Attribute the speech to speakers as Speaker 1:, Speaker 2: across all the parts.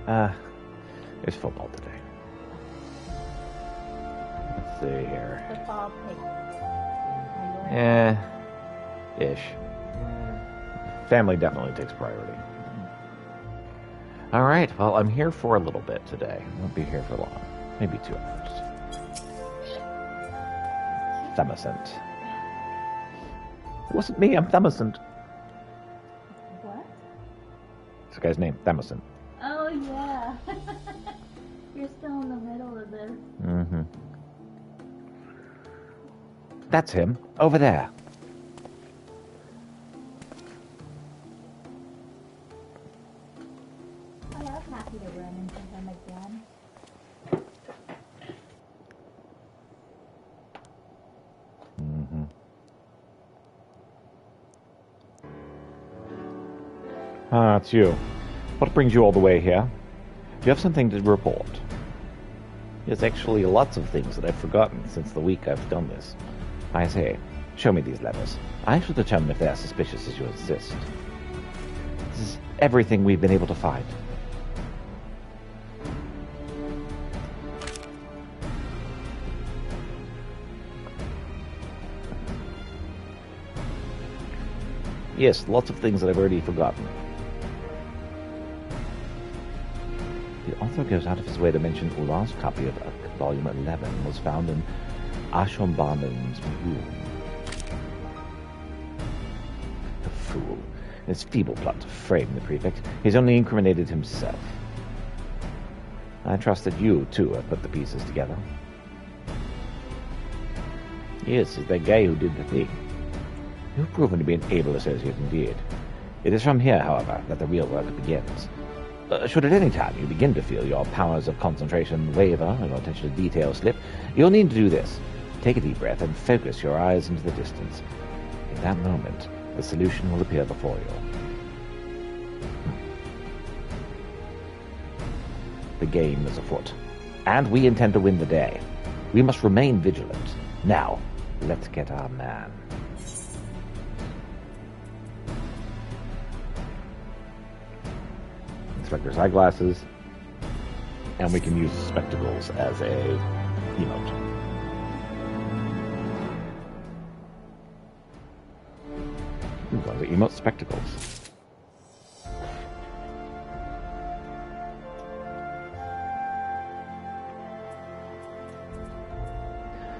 Speaker 1: There's football today. Let's see here.
Speaker 2: Football pick.
Speaker 1: Ish. Family definitely takes priority. All right, well, I'm here for a little bit today. I won't be here for long. Maybe 2 hours. Thumacent. It wasn't me, I'm Thumacent.
Speaker 2: What?
Speaker 1: It's the guy's name, Thumacent.
Speaker 2: Oh, yeah. You're still in the middle of this.
Speaker 1: Mm-hmm. That's him, over there.
Speaker 2: I was happy to run into him again.
Speaker 1: Mm-hmm. Ah, it's you. What brings you all the way here? Do you have something to report? There's actually lots of things that I've forgotten since the week I've done this. I say, show me these letters. I shall determine if they are suspicious as you insist. This is everything we've been able to find. Yes, lots of things that I've already forgotten. The author goes out of his way to mention Ular's copy of Volume 11 was found in Ashombanen's room. The fool. In his feeble plot to frame the prefect, he's only incriminated himself. I trust that you, too, have put the pieces together. Yes, it's that guy who did the thing. You've proven to be an able associate indeed. It is from here, however, that the real work begins. Should at any time you begin to feel your powers of concentration waver and your attention to detail slip, you'll need to do this. Take a deep breath and focus your eyes into the distance. In that moment, the solution will appear before you. The game is afoot, and we intend to win the day. We must remain vigilant. Now, let's get our man. Inspector's eyeglasses, and we can use spectacles as a emote. Ooh, the emote spectacles.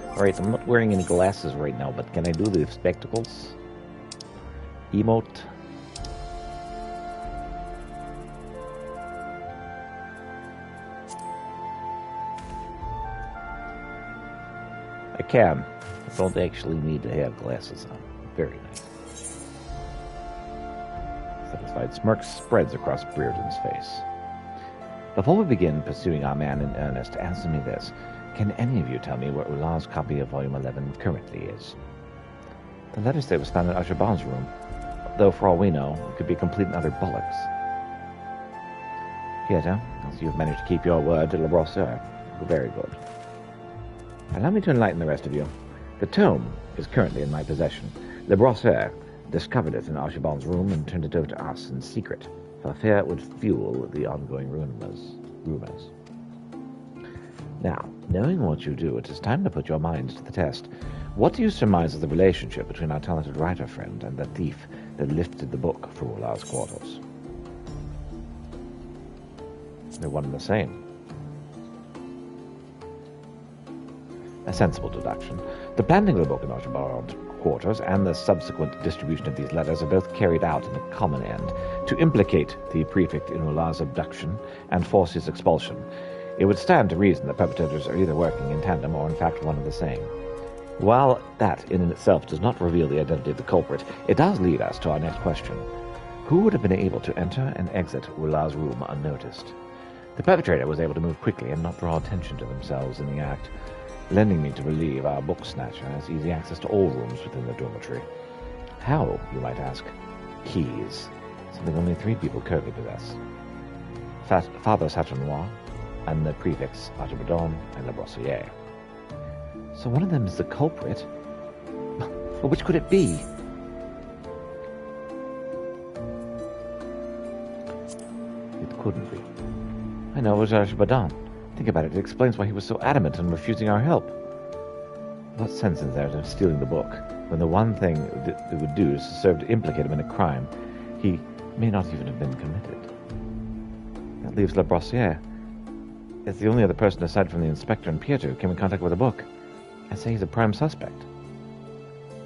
Speaker 1: Alright, I'm not wearing any glasses right now, but can I do the spectacles? Emote. I can. I don't actually need to have glasses on. Very nice. Satisfied smirk spreads across Bearden's face. Before we begin pursuing our man in earnest, answer me this. Can any of you tell me where Ular's copy of Volume 11 currently is? The letter say it was found in Usher Bond's room, though for all we know, it could be complete and utter bollocks. Pieter, as you've managed to keep your word to Le Brosseur. Very good. Allow me to enlighten the rest of you. The tome is currently in my possession. Le Brosseur discovered it in Archibald's room and turned it over to us in secret, for fear it would fuel the ongoing rumors. Now, knowing what you do, it is time to put your minds to the test. What do you surmise is the relationship between our talented writer friend and the thief that lifted the book for Ular's quarters? They're one and the same. A sensible deduction. The planting of the book in Archibald's quarters and the subsequent distribution of these letters are both carried out in a common end, to implicate the prefect in Ular's abduction and force his expulsion. It would stand to reason that perpetrators are either working in tandem or in fact one and the same. While that in itself does not reveal the identity of the culprit, it does lead us to our next question. Who would have been able to enter and exit Ular's room unnoticed? The perpetrator was able to move quickly and not draw attention to themselves in the act, lending me to believe our book snatcher has easy access to all rooms within the dormitory. How, you might ask? Keys. Something only 3 people currently possess. Father Saturnois, and the prefects Archibaldon and Le Brosseur. So one of them is the culprit? Well, which could it be? It couldn't be. I know it was Ashbadan. Think about it, it explains why he was so adamant in refusing our help. What sense is there in stealing the book, when the one thing it would do is serve to implicate him in a crime he may not even have been committed? That leaves La Brossière as the only other person aside from the inspector and Pietro who came in contact with the book. I'd say he's a prime suspect.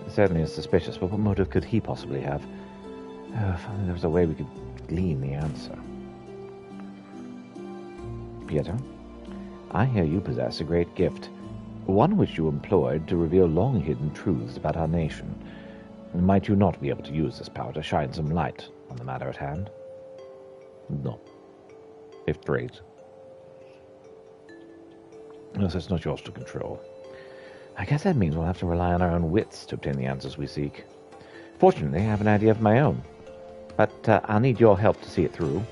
Speaker 1: He certainly is suspicious, but what motive could he possibly have? Oh, if only there was a way we could glean the answer. Pietro, I hear you possess a great gift, one which you employed to reveal long-hidden truths about our nation. Might you not be able to use this power to shine some light on the matter at hand? No. Fifth rate. No, so it's not yours to control. I guess that means we'll have to rely on our own wits to obtain the answers we seek. Fortunately, I have an idea of my own, but I'll need your help to see it through.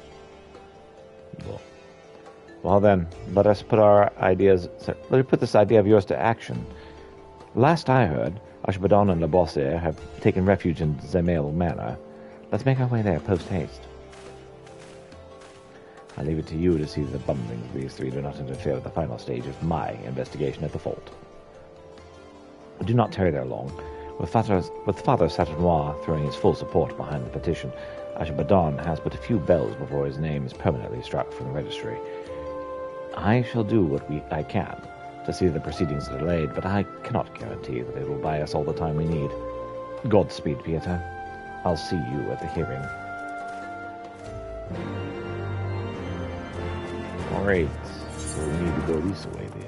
Speaker 1: Well then, let me put this idea of yours to action. Last I heard, Ashbadan and La Brossière have taken refuge in Zemel Manor. Let's make our way there post-haste. I leave it to you to see that the bumblings of these three do not interfere with the final stage of my investigation at the fort. Do not tarry there long. With Father Satinois throwing his full support behind the petition, Ashbadan has but a few bells before his name is permanently struck from the registry. I shall do what I can to see that the proceedings are delayed, but I cannot guarantee that it will buy us all the time we need. Godspeed, Pieter. I'll see you at the hearing. Alright, so we need to go this way then.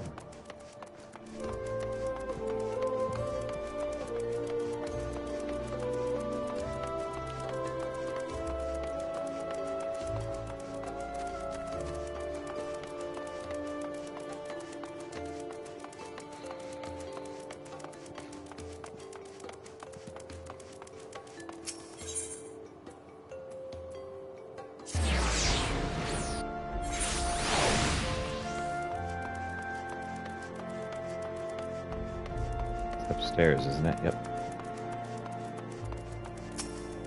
Speaker 1: Upstairs, isn't it? Yep.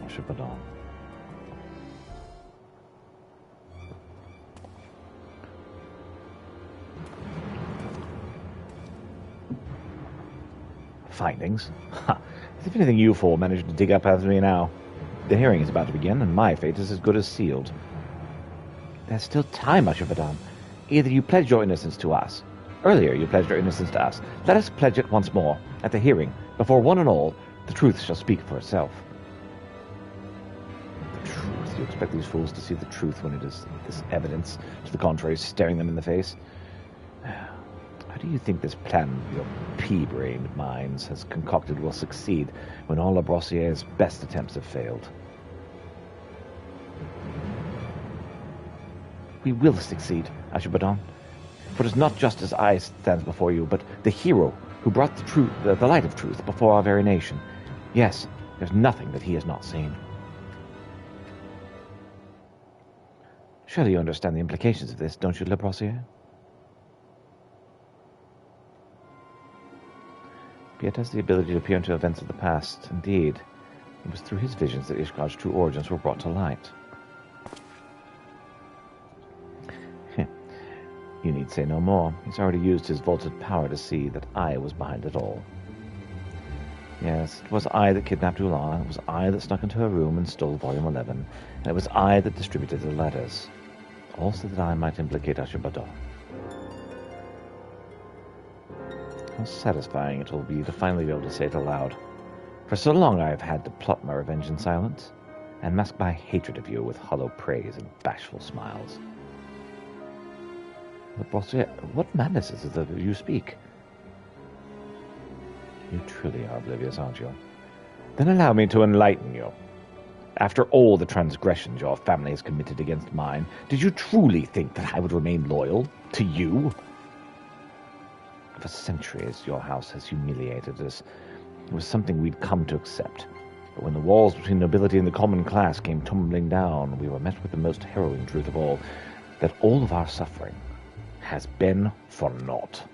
Speaker 1: I should put on. Findings? Ha! As if anything you four managed to dig up after me now. The hearing is about to begin, and my fate is as good as sealed. There's still time, Ashbadan. Either you pledge your innocence to us. Earlier you pledged your innocence to us. Let us pledge it once more. At the hearing, before one and all, the truth shall speak for itself. The truth? You expect these fools to see the truth when it is this evidence to the contrary staring them in the face? How do you think this plan your pea-brained minds has concocted will succeed when all La Brossière's best attempts have failed? We will succeed, Ashbadan. For it is not just as I stands before you, but the hero who brought the truth, the light of truth before our very nation. Yes, there's nothing that he has not seen. Surely you understand the implications of this, don't you, La Brossière? Piet has the ability to peer into events of the past. Indeed, it was through his visions that Ishgard's true origins were brought to light. You need say no more. He's already used his vaulted power to see that I was behind it all. Yes, it was I that kidnapped Ulan, it was I that snuck into her room and stole Volume 11, and it was I that distributed the letters, all so that I might implicate Ashbadan. How satisfying it will be to finally be able to say it aloud. For so long I have had to plot my revenge in silence, and mask my hatred of you with hollow praise and bashful smiles. What madness is it that you speak? You truly are oblivious, aren't you? Then allow me to enlighten you. After all the transgressions your family has committed against mine, did you truly think that I would remain loyal to you? For centuries your house has humiliated us. It was something we'd come to accept. But when the walls between nobility and the common class came tumbling down, we were met with the most harrowing truth of all, that all of our suffering has been for naught.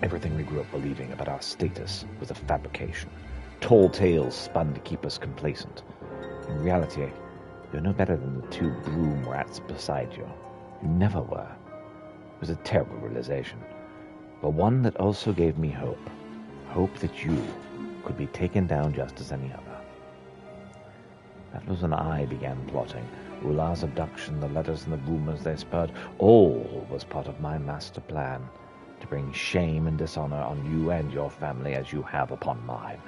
Speaker 1: Everything we grew up believing about our status was a fabrication. Tall tales spun to keep us complacent. In reality, you're no better than the two broom rats beside you. You never were. It was a terrible realization, but one that also gave me hope. Hope that you could be taken down just as any other. That was when I began plotting. Ular's abduction, the letters and the rumors they spread, all was part of my master plan to bring shame and dishonor on you and your family as you have upon mine.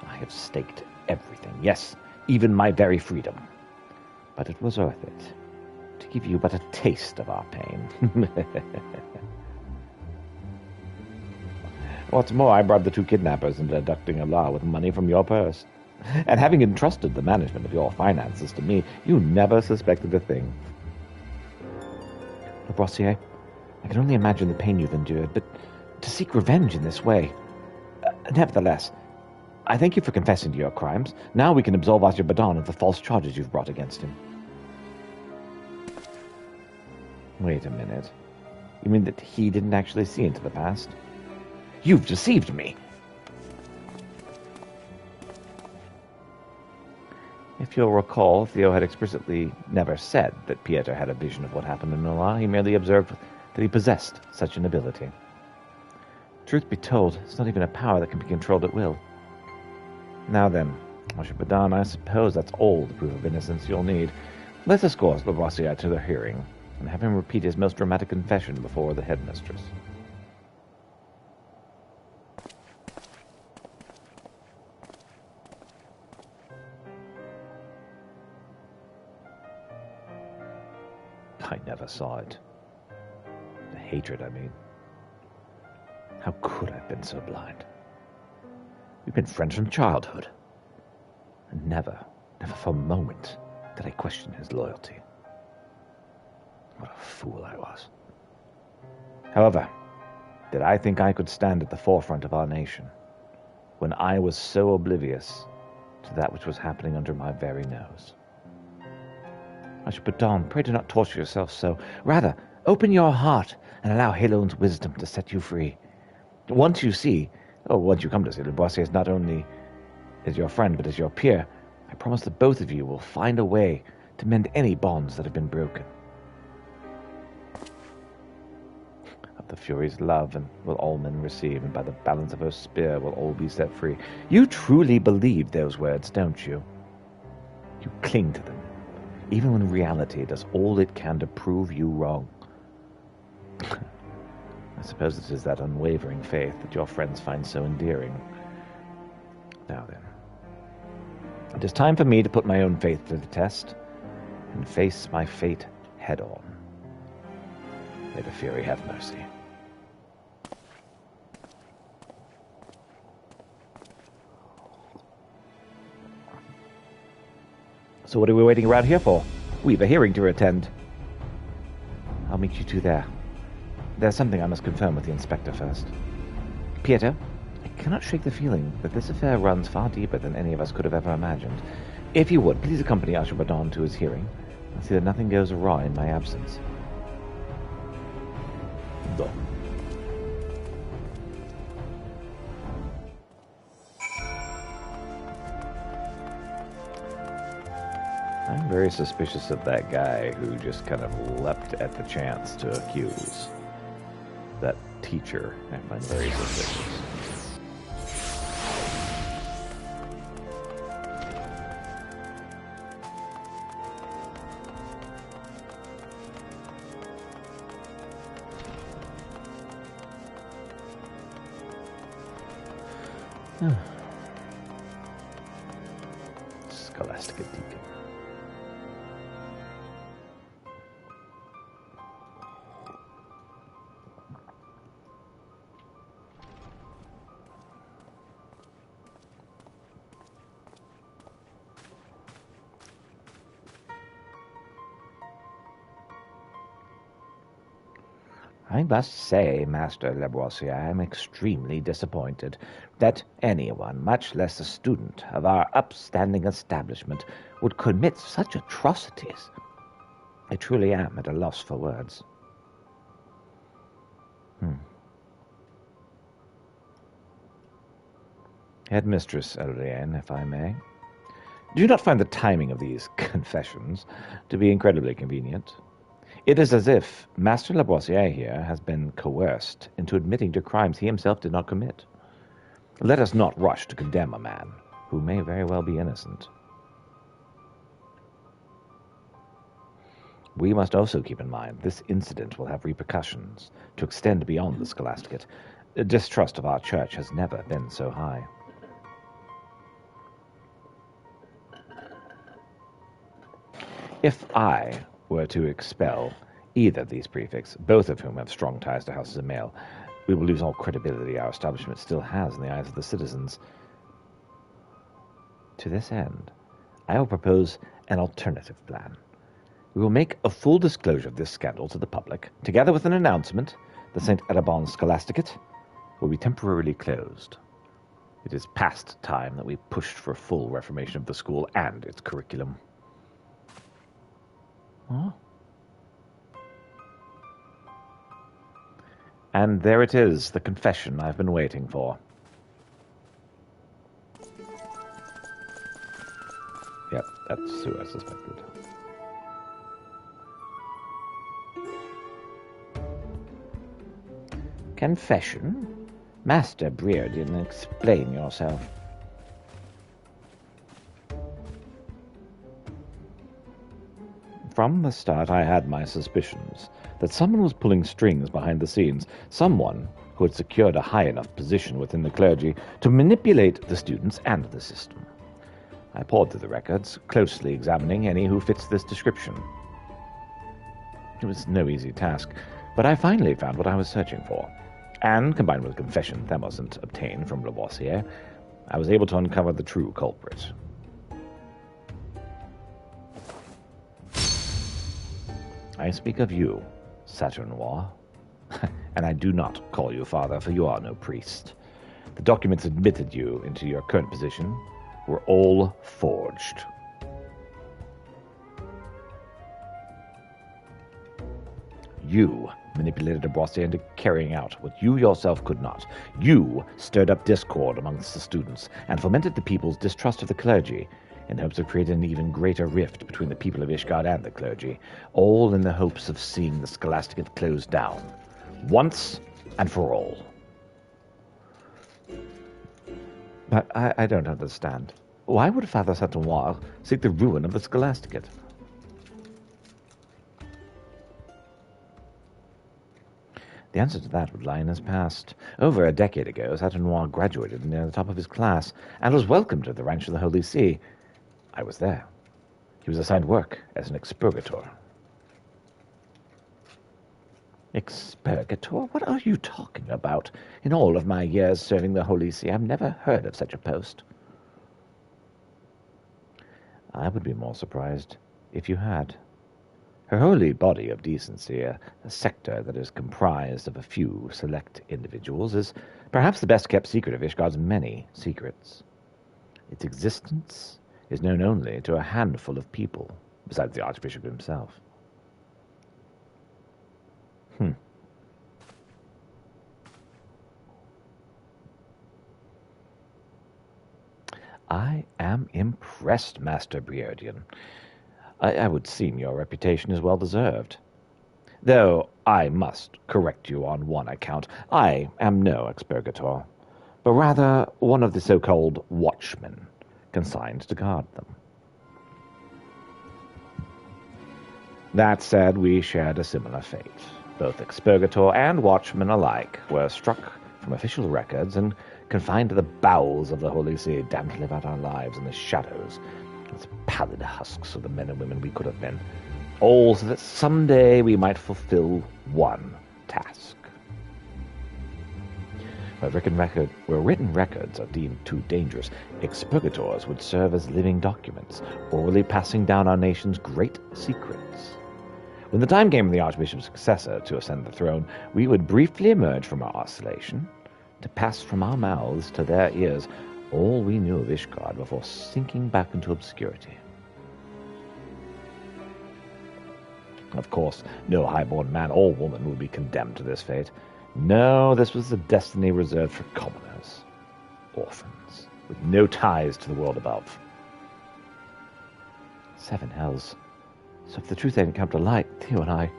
Speaker 1: I have staked everything, yes, even my very freedom. But it was worth it, to give you but a taste of our pain. What's more, I bribed the two kidnappers into abducting Ular with money from your purse. And having entrusted the management of your finances to me, you never suspected a thing. Labossiere, I can only imagine the pain you've endured, but to seek revenge in this way... nevertheless, I thank you for confessing to your crimes. Now we can absolve Azerbaijan of the false charges you've brought against him. Wait a minute. You mean that he didn't actually see into the past? You've deceived me! If you'll recall, Theo had explicitly never said that Pieter had a vision of what happened in Ular. He merely observed that he possessed such an ability. Truth be told, it's not even a power that can be controlled at will. Now then, Azerbaijan, I suppose that's all the proof of innocence you'll need. Let's escort Labossiere to the hearing, and have him repeat his most dramatic confession before the headmistress. I never saw it. The hatred, I mean. How could I have been so blind? We've been friends from childhood. And never for a moment did I question his loyalty. What a fool I was. However, did I think I could stand at the forefront of our nation when I was so oblivious to that which was happening under my very nose? Azerbaijan, pray do not torture yourself so. Rather, open your heart and allow Halon's wisdom to set you free. Once you come to see Labossiere not only as your friend, but as your peer, I promise that both of you will find a way to mend any bonds that have been broken. Of the Fury's love and will all men receive, and by the balance of her spear will all be set free. You truly believe those words, don't you? You cling to them, even when reality does all it can to prove you wrong. I suppose it is that unwavering faith that your friends find so endearing. Now then, it is time for me to put my own faith to the test and face my fate head on. May the Fury have mercy. So what are we waiting around here for? We've a hearing to attend. I'll meet you two there. There's something I must confirm with the inspector first. Pieter, I cannot shake the feeling that this affair runs far deeper than any of us could have ever imagined. If you would, please accompany Azerbaijan to his hearing and see that nothing goes awry in my absence. Go. I'm very suspicious of that guy who just kind of leapt at the chance to accuse. That teacher, I find very suspicious. Scholastica Deacon. I must say, Master Labossiere, I am extremely disappointed that anyone, much less a student of our upstanding establishment, would commit such atrocities. I truly am at a loss for words. Headmistress Elrienne, if I may. Do you not find the timing of these confessions to be incredibly convenient? It is as if Master Lavoisier here has been coerced into admitting to crimes he himself did not commit. Let us not rush to condemn a man who may very well be innocent. We must also keep in mind this incident will have repercussions to extend beyond the scholasticate. Distrust of our church has never been so high. If I were to expel either of these prefects, both of whom have strong ties to houses of mail, we will lose all credibility our establishment still has in the eyes of the citizens. To this end, I will propose an alternative plan. We will make a full disclosure of this scandal to the public, together with an announcement that St. Erabon's Scholasticate will be temporarily closed. It is past time that we pushed for a full reformation of the school and its curriculum. Huh? And there it is, the confession I've been waiting for. Yep, that's who I suspected. Confession? Master Brereton, explain yourself. From the start, I had my suspicions that someone was pulling strings behind the scenes, someone who had secured a high enough position within the clergy to manipulate the students and the system. I pored through the records, closely examining any who fits this description. It was no easy task, but I finally found what I was searching for. And, combined with a confession that wasn't obtained from Lavoisier, I was able to uncover the true culprit. I speak of you, Saturnois, and I do not call you father, for you are no priest. The documents admitted you into your current position were all forged. You manipulated Lavoisier into carrying out what you yourself could not. You stirred up discord amongst the students and fomented the people's distrust of the clergy in hopes of creating an even greater rift between the people of Ishgard and the clergy, all in the hopes of seeing the scholasticate closed down, once and for all. But I don't understand. Why would Father Saturnois seek the ruin of the scholasticate? The answer to that would lie in his past. Over a decade ago, Saturnois graduated near the top of his class and was welcomed to the ranch of the Holy See. I was there. He was assigned work as an expurgator. Expurgator? What are you talking about? In all of my years serving the Holy See, I've never heard of such a post. I would be more surprised if you had. Her holy body of decency, a sector that is comprised of a few select individuals, is perhaps the best-kept secret of Ishgard's many secrets. Its existence is known only to a handful of people, besides the Archbishop himself. I am impressed, Master Brereton. I would seem your reputation is well deserved. Though I must correct you on one account. I am no expurgator, but rather one of the so-called watchmen, consigned to guard them. That said, we shared a similar fate. Both expurgator and watchman alike were struck from official records and confined to the bowels of the Holy See, damned to live out our lives in the shadows, as pallid husks of the men and women we could have been, all so that someday we might fulfill one task. Where written records are deemed too dangerous, expurgators would serve as living documents, orally passing down our nation's great secrets. When the time came for the Archbishop's successor to ascend the throne, we would briefly emerge from our isolation, to pass from our mouths to their ears all we knew of Ishgard before sinking back into obscurity. Of course, no high-born man or woman would be condemned to this fate. No, this was the destiny reserved for commoners, orphans, with no ties to the world above. 7 hells. So if the truth ain't come to light, Theo and I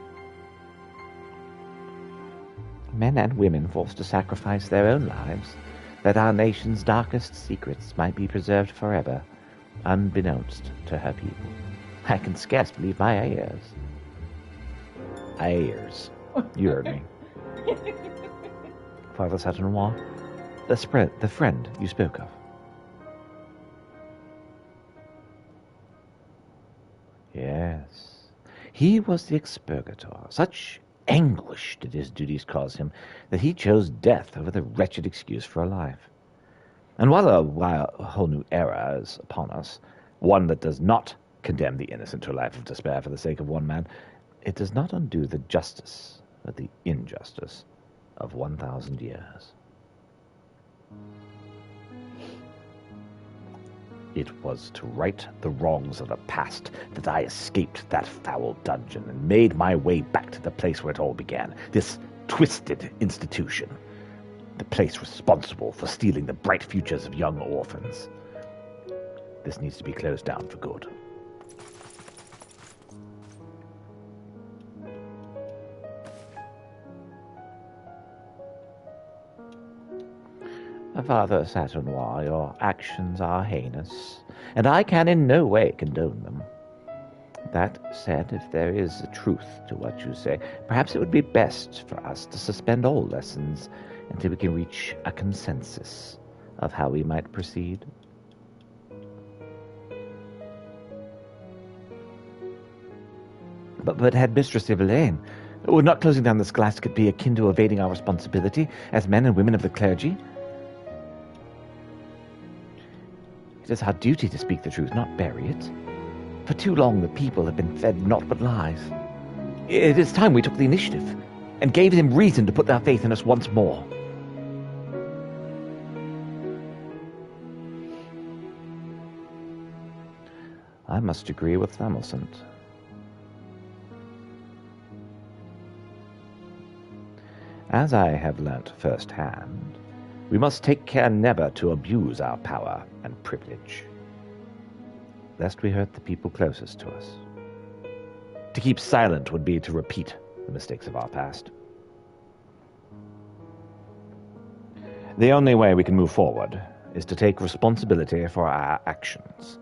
Speaker 1: Men and women forced to sacrifice their own lives, that our nation's darkest secrets might be preserved forever, unbeknownst to her people. I can scarce believe my ears. Ears. You heard me. Father Saturnois, the friend you spoke of. Yes. He was the expurgator. Such anguish did his duties cause him that he chose death over the wretched excuse for a life. And while a whole new era is upon us, one that does not condemn the innocent to a life of despair for the sake of one man, it does not undo the justice or the injustice of 1,000 years. It was to right the wrongs of the past that I escaped that foul dungeon and made my way back to the place where it all began, this twisted institution, the place responsible for stealing the bright futures of young orphans. This needs to be closed down for good. Father Saturnois, your actions are heinous, and I can in no way condone them. That said, if there is a truth to what you say, perhaps it would be best for us to suspend all lessons until we can reach a consensus of how we might proceed. But Headmistress Evelyn, would not closing down the scholastic be akin to evading our responsibility as men and women of the clergy? It is our duty to speak the truth, not bury it. For too long the people have been fed naught but lies. It is time we took the initiative and gave them reason to put their faith in us once more. I must agree with Thamilcent. As I have learnt firsthand, we must take care never to abuse our power and privilege, lest we hurt the people closest to us. To keep silent would be to repeat the mistakes of our past. The only way we can move forward is to take responsibility for our actions,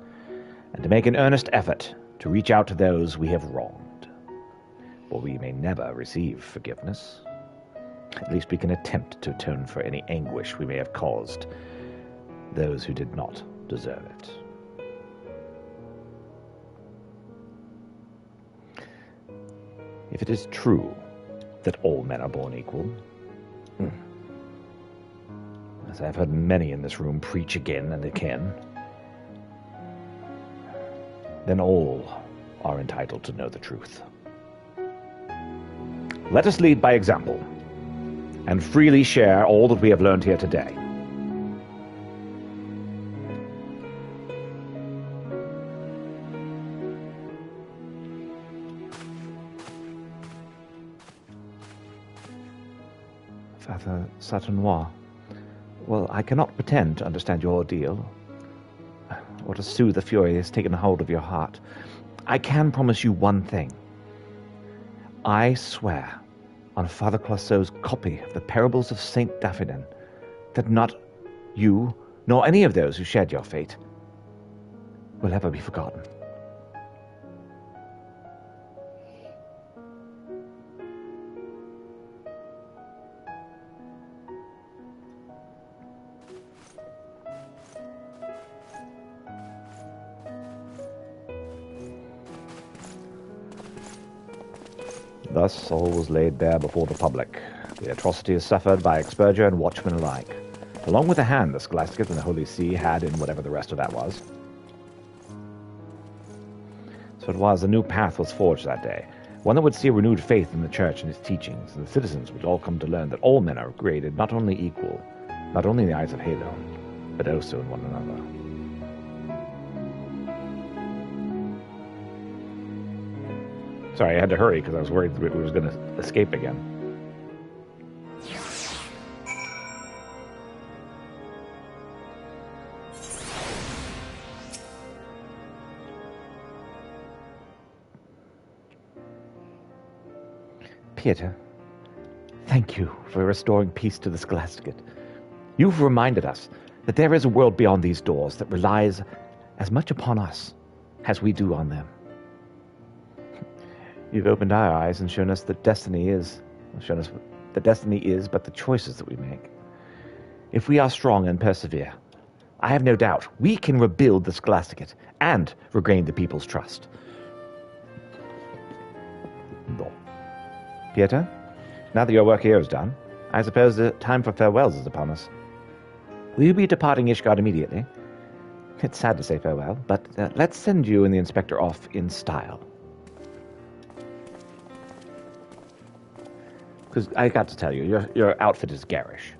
Speaker 1: and to make an earnest effort to reach out to those we have wronged. For we may never receive forgiveness. At least we can attempt to atone for any anguish we may have caused those who did not deserve it. If it is true that all men are born equal, as I've heard many in this room preach again and again, then all are entitled to know the truth. Let us lead by example, and freely share all that we have learned here today. Father Saturnois, well, I cannot pretend to understand your ordeal, or to soothe the fury that has taken hold of your heart. I can promise you one thing. I swear on Father Classeau's copy of the Parables of Saint Daphinen that not you, nor any of those who shared your fate, will ever be forgotten. Thus all was laid bare before the public, the atrocities suffered by expurger and watchman alike, along with the hand the Scholasticus and the Holy See had in whatever the rest of that was. So it was, a new path was forged that day, one that would see a renewed faith in the Church and its teachings, and the citizens would all come to learn that all men are created not only equal, not only in the eyes of Hadon, but also in one another. Sorry, I had to hurry because I was worried that we was going to escape again. Peter, thank you for restoring peace to the Scholasticate. You've reminded us that there is a world beyond these doors that relies as much upon us as we do on them. You've opened our eyes and shown us that destiny is but the choices that we make. If we are strong and persevere, I have no doubt we can rebuild the Scholasticate and regain the people's trust. No. Pieter, now that your work here is done, I suppose the time for farewells is upon us. Will you be departing Ishgard immediately? It's sad to say farewell, but let's send you and the inspector off in style. Because I got to tell you, your outfit is garish.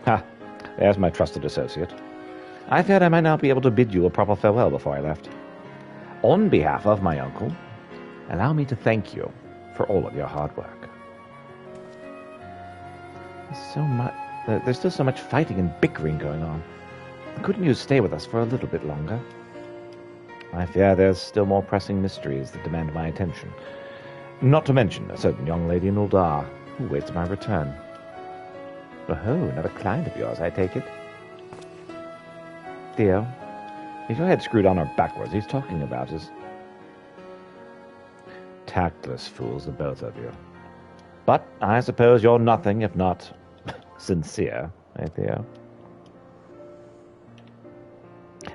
Speaker 1: Ha! There's my trusted associate. I feared I might not be able to bid you a proper farewell before I left. On behalf of my uncle, allow me to thank you for all of your hard work. There's still so much fighting and bickering going on. Couldn't you stay with us for a little bit longer? I fear there's still more pressing mysteries that demand my attention. Not to mention a certain young lady in Uldar who waits my return. Oh, another client of yours, I take it? Theo, if your head screwed on or backwards, he's talking about his... Tactless fools, the both of you. But I suppose you're nothing if not sincere, eh, Theo?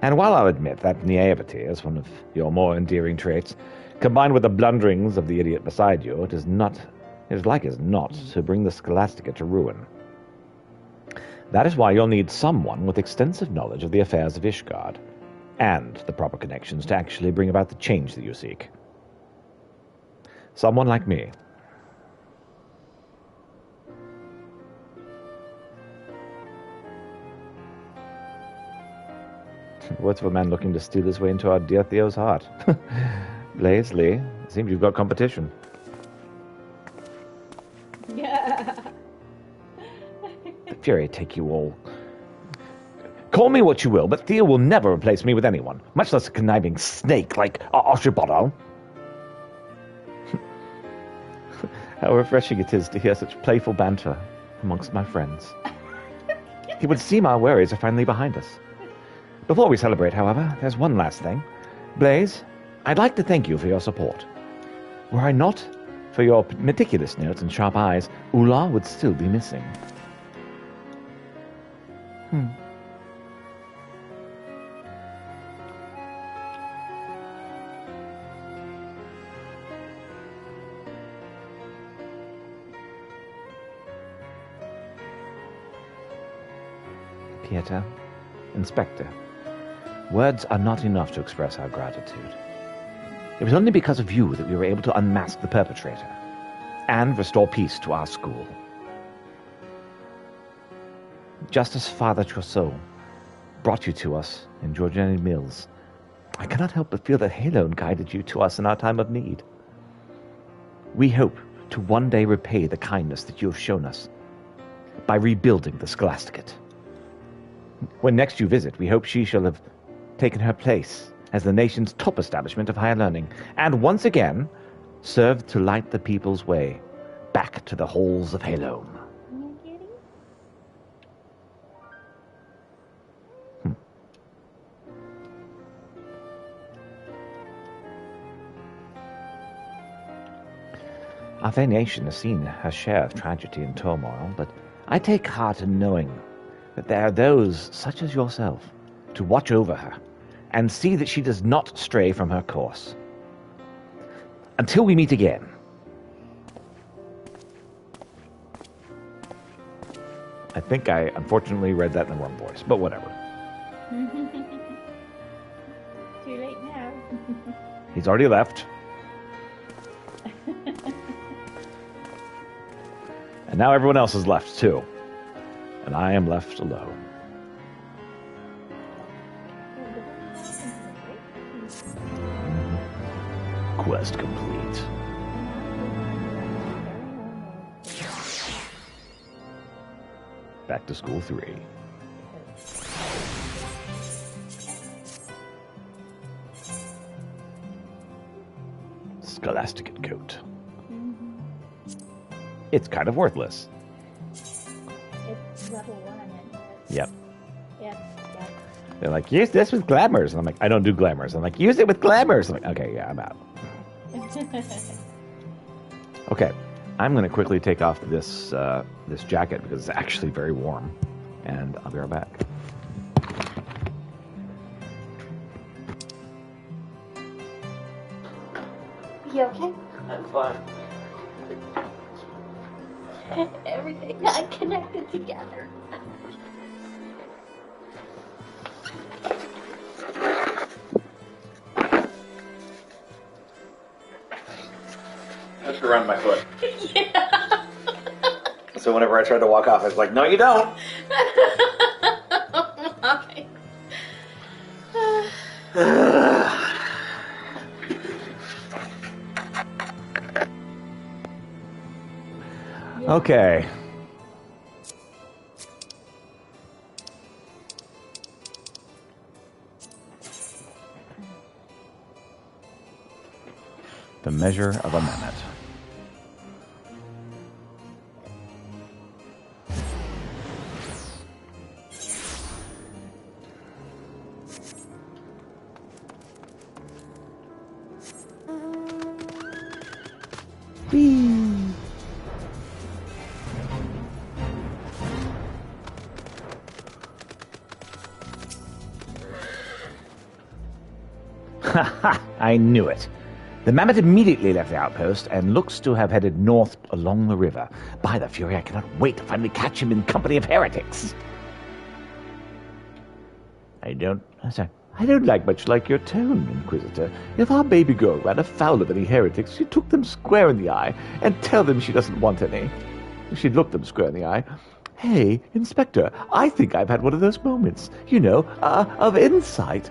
Speaker 1: And while I'll admit that naivety is one of your more endearing traits, combined with the blunderings of the idiot beside you, it is like as not to bring the Scholastica to ruin. That is why you'll need someone with extensive knowledge of the affairs of Ishgard, and the proper connections to actually bring about the change that you seek. Someone like me. Words of a man looking to steal his way into our dear Theo's heart. Blaze, Lee, it seems you've got competition.
Speaker 2: Yeah.
Speaker 1: The fury take you all. Call me what you will, but Theo will never replace me with anyone, much less a conniving snake like Archibald. How refreshing it is to hear such playful banter amongst my friends. It would seem our worries are finally behind us. Before we celebrate, however, there's one last thing. Blaze, I'd like to thank you for your support. Were I not for your meticulous notes and sharp eyes, Ular would still be missing. Pieter, Inspector, words are not enough to express our gratitude. It was only because of you that we were able to unmask the perpetrator and restore peace to our school. Just as Father Trousseau brought you to us in Georgiani Mills, I cannot help but feel that Halone guided you to us in our time of need. We hope to one day repay the kindness that you have shown us by rebuilding the Scholasticate. When next you visit, we hope she shall have taken her place as the nation's top establishment of higher learning, and once again served to light the people's way back to the halls of Halone. Our fair nation has seen her share of tragedy and turmoil, but I take heart in knowing that there are those such as yourself to watch over her and see that she does not stray from her course. Until we meet again. I think I unfortunately read that in the wrong voice, but whatever.
Speaker 2: Too late now.
Speaker 1: He's already left. And now everyone else is left too. And I am left alone. Quest complete. Back to School 3. Scholastic and coat.
Speaker 2: Mm-hmm.
Speaker 1: It's kind of worthless.
Speaker 2: It's level 1, isn't it?
Speaker 1: Yep.
Speaker 2: Yep.
Speaker 1: They're like, use this with glamours. And I'm like, I don't do glamours. I'm like, use it with glamours. I'm like, okay, yeah, I'm out. Okay, I'm going to quickly take off this this jacket because it's actually very warm. And I'll be right back.
Speaker 2: You okay?
Speaker 1: I'm fine.
Speaker 2: Everything got connected together.
Speaker 1: Just around my foot.
Speaker 2: Yeah.
Speaker 1: So whenever I tried to walk off, I was like, no, you don't.
Speaker 2: Oh my.
Speaker 1: Okay. The measure of a minute. I knew it. The mammoth immediately left the outpost and looks to have headed north along the river. By the Fury, I cannot wait to finally catch him in company of heretics. I don't much like your tone, Inquisitor. If our baby girl ran afoul of any heretics, she'd look them square in the eye and tell them she doesn't want any. She'd look them square in the eye. Hey, Inspector, I think I've had one of those moments, of insight.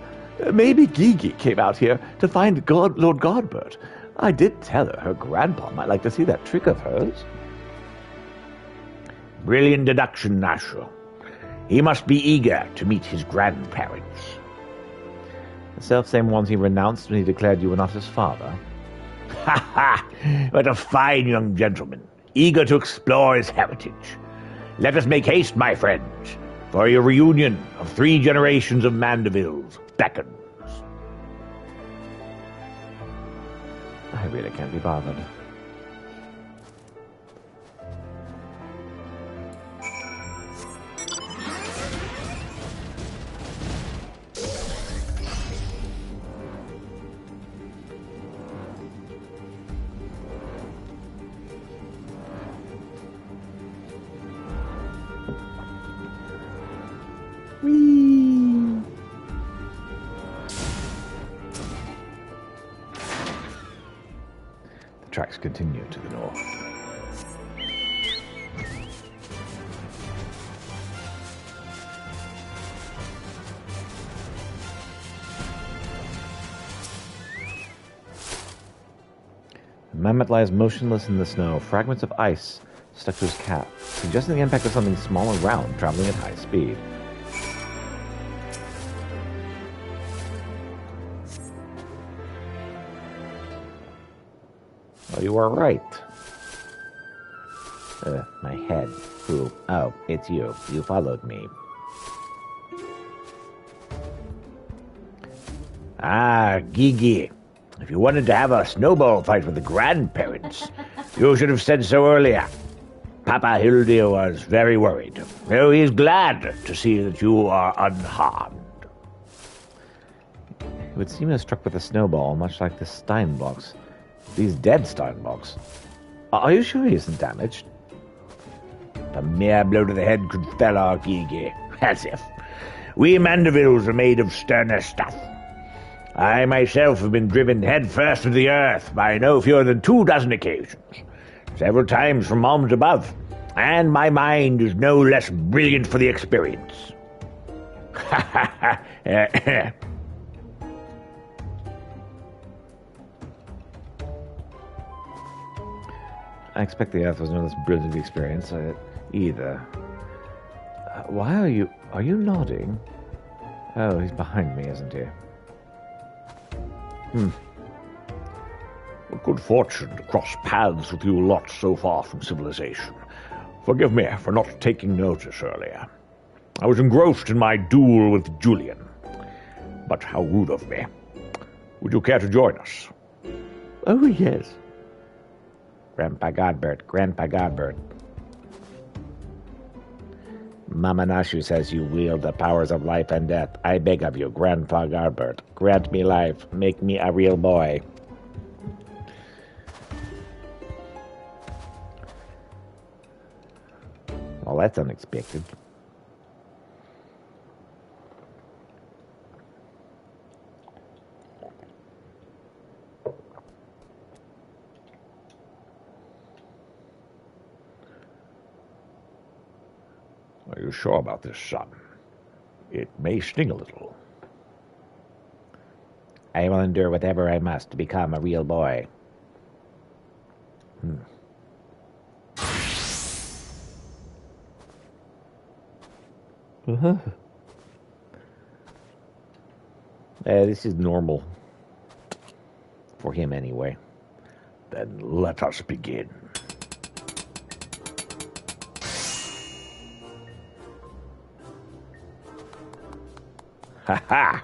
Speaker 1: Maybe Gigi came out here to find Lord Godbert. I did tell her grandpa might like to see that trick of hers. Brilliant deduction, Nashua. He must be eager to meet his grandparents. The self-same ones he renounced when he declared you were not his father. Ha ha! What a fine young gentleman, eager to explore his heritage. Let us make haste, my friends, for a reunion of 3 generations of Mandevilles beckons. I really can't be bothered. Tracks continue to the north. The mammoth lies motionless in the snow, fragments of ice stuck to his cap, suggesting the impact of something small and round traveling at high speed. Oh, you are right. My head. Who? Oh, it's you. You followed me. Ah, Gigi. If you wanted to have a snowball fight with the grandparents, you should have said so earlier. Papa Hilde was very worried, though he is glad to see that you are unharmed. It would seem to have struck with a snowball, much like the Steinblocks. These dead Steinblocks. Are you sure he isn't damaged? A mere blow to the head could fell our Gigi. As if. We Mandevilles are made of sterner stuff. I myself have been driven headfirst to the earth by no fewer than 24 occasions, several times from realms above, and my mind is no less brilliant for the experience. Ha ha ha. I expect the Earth was no less brilliant experience either. Why are you nodding? Oh, he's behind me, isn't he?
Speaker 3: Good fortune to cross paths with you lot so far from civilization. Forgive me for not taking notice earlier. I was engrossed in my duel with Julian. But how rude of me. Would you care to join us?
Speaker 1: Oh, yes. Grandpa Godbert. Mama Nashu says you wield the powers of life and death. I beg of you, Grandpa Godbert, grant me life. Make me a real boy. Well, that's unexpected.
Speaker 3: Are you sure about this, son? It may sting a little.
Speaker 1: I will endure whatever I must to become a real boy. This is normal. For him, anyway.
Speaker 3: Then let us begin.
Speaker 1: Ha ha!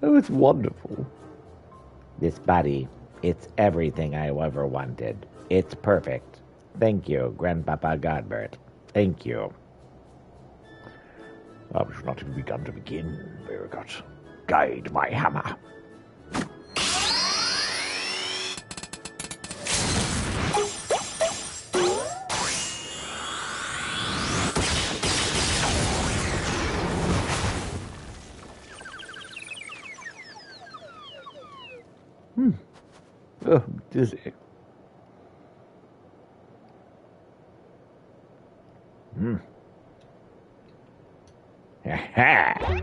Speaker 1: Oh, it's wonderful. This body, it's everything I ever wanted. It's perfect. Thank you, Grandpapa Godbert. Thank you.
Speaker 3: I was not even begun to begin, Beargut. Guide my hammer.
Speaker 1: Oh, dizzy.
Speaker 3: Ha-ha!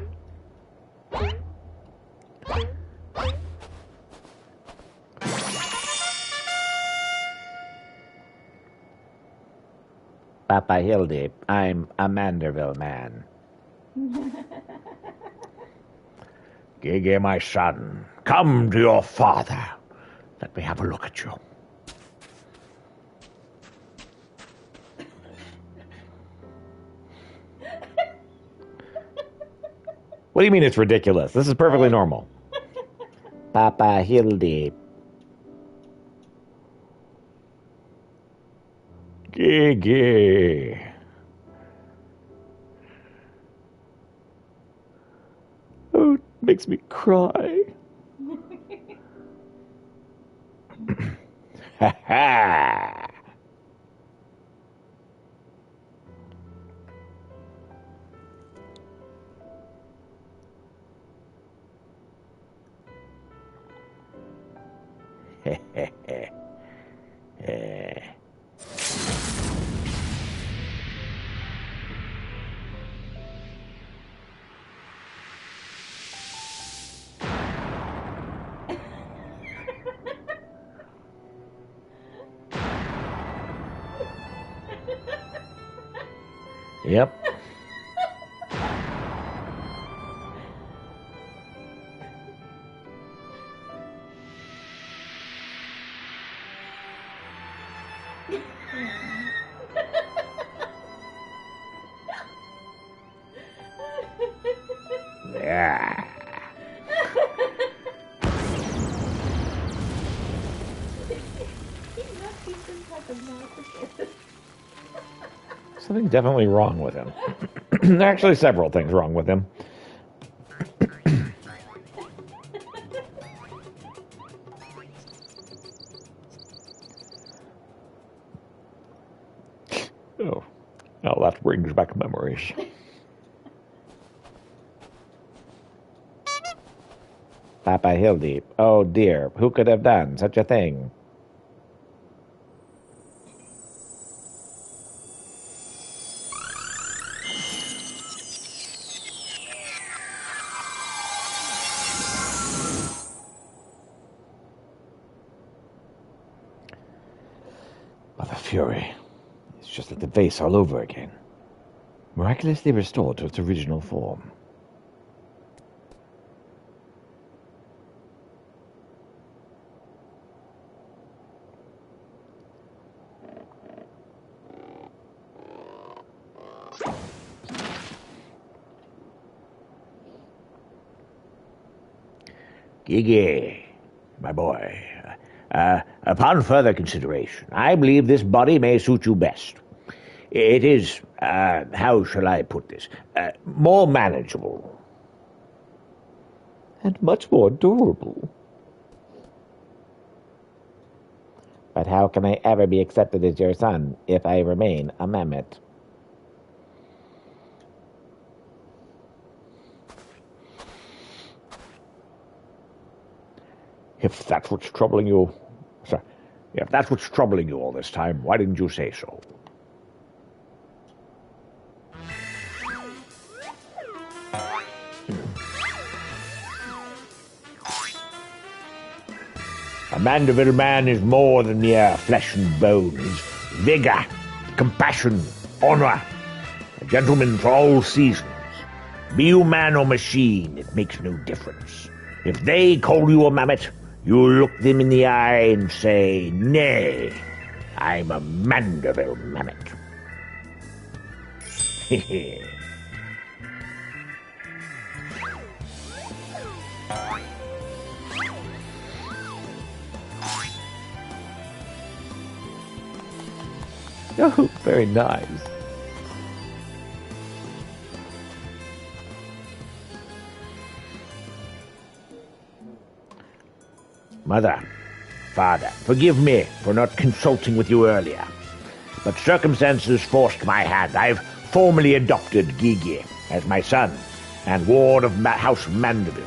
Speaker 1: Papa Hildy, I'm a Manderville man.
Speaker 3: Gege, my son, come to your father. Let me have a look at you.
Speaker 1: What do you mean it's ridiculous? This is perfectly normal. Papa Hildy.
Speaker 3: Gege.
Speaker 1: Oh, it makes me cry.
Speaker 3: Ha ha!
Speaker 1: Yep.
Speaker 3: Yeah.
Speaker 1: Something definitely wrong with him. Actually, several things wrong with him.
Speaker 3: Oh, now that brings back memories.
Speaker 1: Papa Hildy. Oh dear, who could have done such a thing? Mother Fury. It's just like the vase all over again. miraculously restored to its original form.
Speaker 3: Gigi, my boy, upon further consideration, I believe this body may suit you best. It is, how shall I put this, more manageable.
Speaker 1: And much more durable. But how can I ever be accepted as your son if I remain a mammoth?
Speaker 3: If that's what's troubling you, if that's what's troubling you all this time, why didn't you say so? A Mandeville man is more than mere flesh and bone. He's vigor, compassion, honor. A gentleman for all seasons. Be you man or machine, it makes no difference. If they call you a mammoth, you look them in the eye and say, nay, I'm a Mandeville mammoth.
Speaker 1: Oh, very nice.
Speaker 3: Mother, father, forgive me for not consulting with you earlier, but circumstances forced my hand. I've formally adopted Gigi as my son and ward of House Mandeville.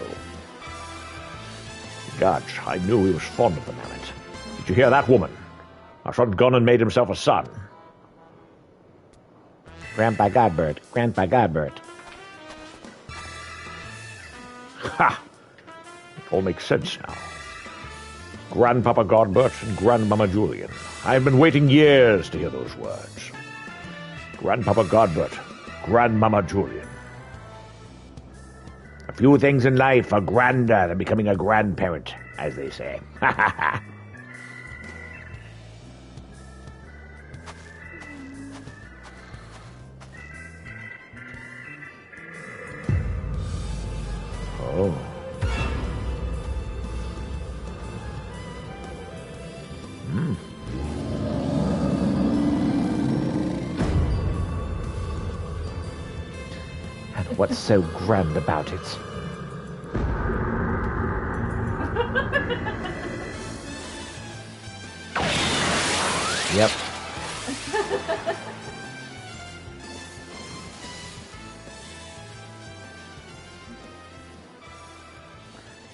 Speaker 3: Gosh, I knew he was fond of the mammoth. Did you hear that, woman? Our son gone and made himself a son.
Speaker 1: Grandpa Godbert, Grandpa Godbert.
Speaker 3: Ha! It all makes sense now. Grandpapa Godbert and Grandmama Julian. I've been waiting years to hear those words. Grandpapa Godbert, Grandmama Julian. A few things in life are grander than becoming a grandparent, as they say. Ha ha ha! Oh.
Speaker 1: And what's so grand about it? Yep.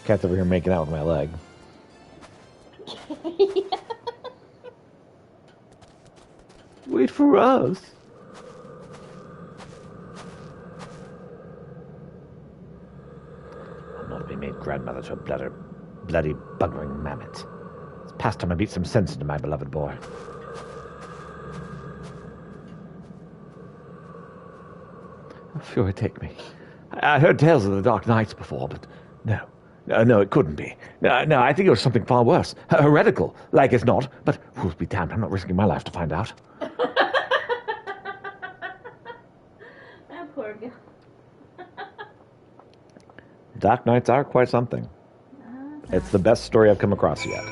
Speaker 1: Cat's over here making out with my leg. Wait for us. I'm not to be made grandmother to a bloody buggering mammoth. It's past time I beat some sense into my beloved boy. Oh, Fury, take me. I heard tales of the Dark Knights before, but no. No, it couldn't be. No, I think it was something far worse. Heretical, like it's not, but fools be damned, I'm not risking my life to find out.
Speaker 2: That poor girl.
Speaker 1: Dark Knights are quite something. It's the best story I've come across yet.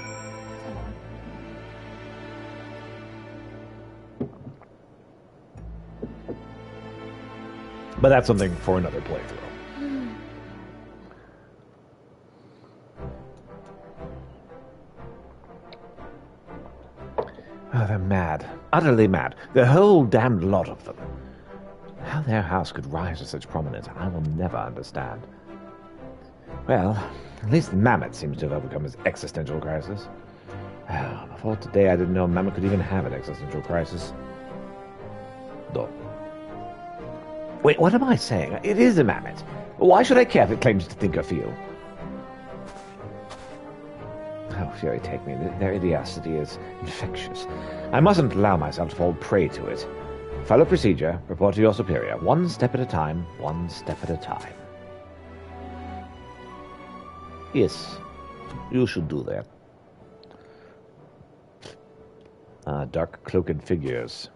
Speaker 1: But that's something for another playthrough. Oh, they're mad. Utterly mad. The whole damned lot of them. How their house could rise to such prominence, I will never understand. Well, at least the mammoth seems to have overcome his existential crisis. Oh, before today, I didn't know a mammoth could even have an existential crisis. Though. Wait, what am I saying? It is a mammoth. Why should I care if it claims to think or feel? Oh, Fury, take me. Their idiocy is infectious. I mustn't allow myself to fall prey to it. Follow procedure. Report to your superior. One step at a time. One step at a time. Yes, you should do that. Dark cloaked figures.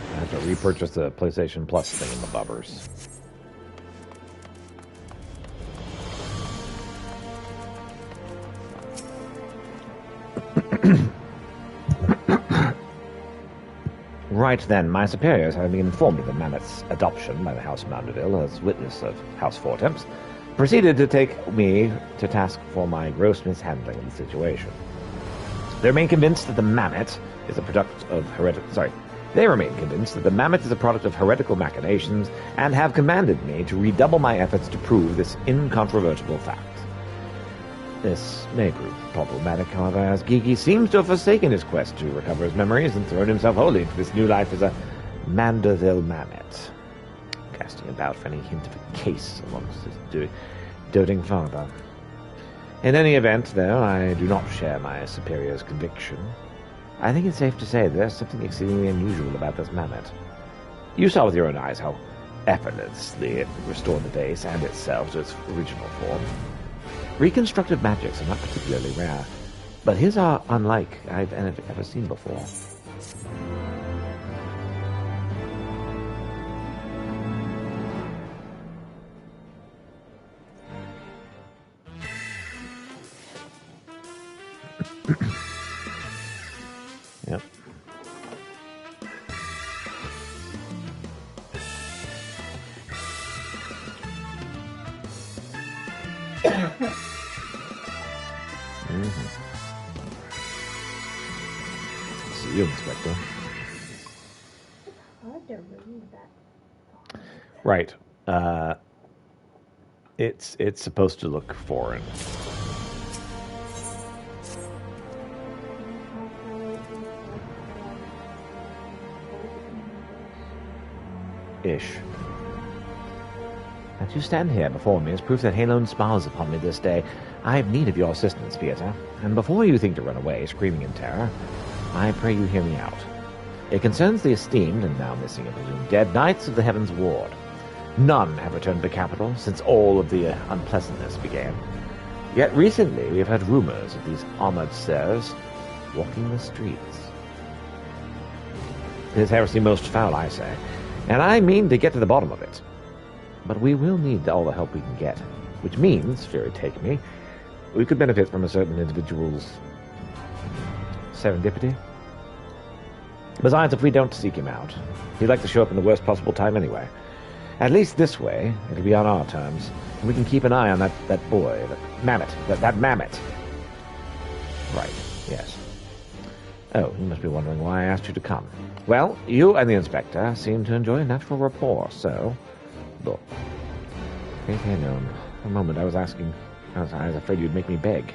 Speaker 1: I have to repurchase the PlayStation Plus thing in the bubbers. Right then, my superiors, having been informed of the mammoth's adoption by the House of Mandeville as witness of House Fortemps, proceeded to take me to task for my gross mishandling of the situation. They remain convinced that the mammoth is a product of heretical machinations and have commanded me to redouble my efforts to prove this incontrovertible fact. This may prove problematic, however, as Gigi seems to have forsaken his quest to recover his memories and thrown himself wholly into this new life as a Mandeville mammoth, casting about for any hint of a case amongst his doting father. In any event, though I do not share my superior's conviction, I think it's safe to say that there's something exceedingly unusual about this mammoth. You saw with your own eyes how effortlessly it restored the base and itself to its original form. Reconstructive magics are not particularly rare, but his are unlike I've ever seen before. Yep. See you, Inspector.
Speaker 2: It's hard to read that.
Speaker 1: Right. It's supposed to look foreign. Ish. As you stand here before me as proof that Halon smiles upon me this day, I have need of your assistance, Pieter. And before you think to run away, screaming in terror, I pray you hear me out. It concerns the esteemed, and now missing and presumed dead, Knights of the Heaven's Ward. None have returned to the capital since all of the unpleasantness began. Yet recently we have heard rumors of these armored sirs walking the streets. It is heresy most foul, I say, and I mean to get to the bottom of it. But we will need all the help we can get, which means, fear take me, we could benefit from a certain individual's serendipity. Besides, if we don't seek him out, he'd like to show up in the worst possible time anyway. At least this way, it'll be on our terms, and we can keep an eye on that boy, that mammoth. Right, yes. Oh, you must be wondering why I asked you to come. Well, you and the Inspector seem to enjoy a natural rapport, so... Look. Okay, no. For a moment I was afraid you'd make me beg.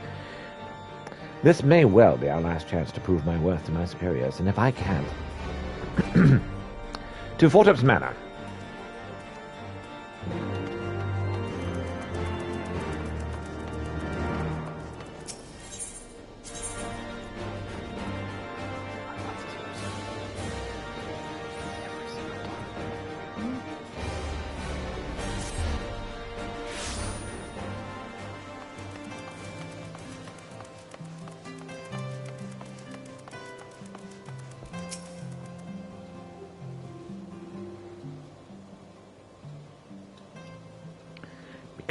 Speaker 1: This may well be our last chance to prove my worth to my superiors, and if I can't... to Fortemps Manor.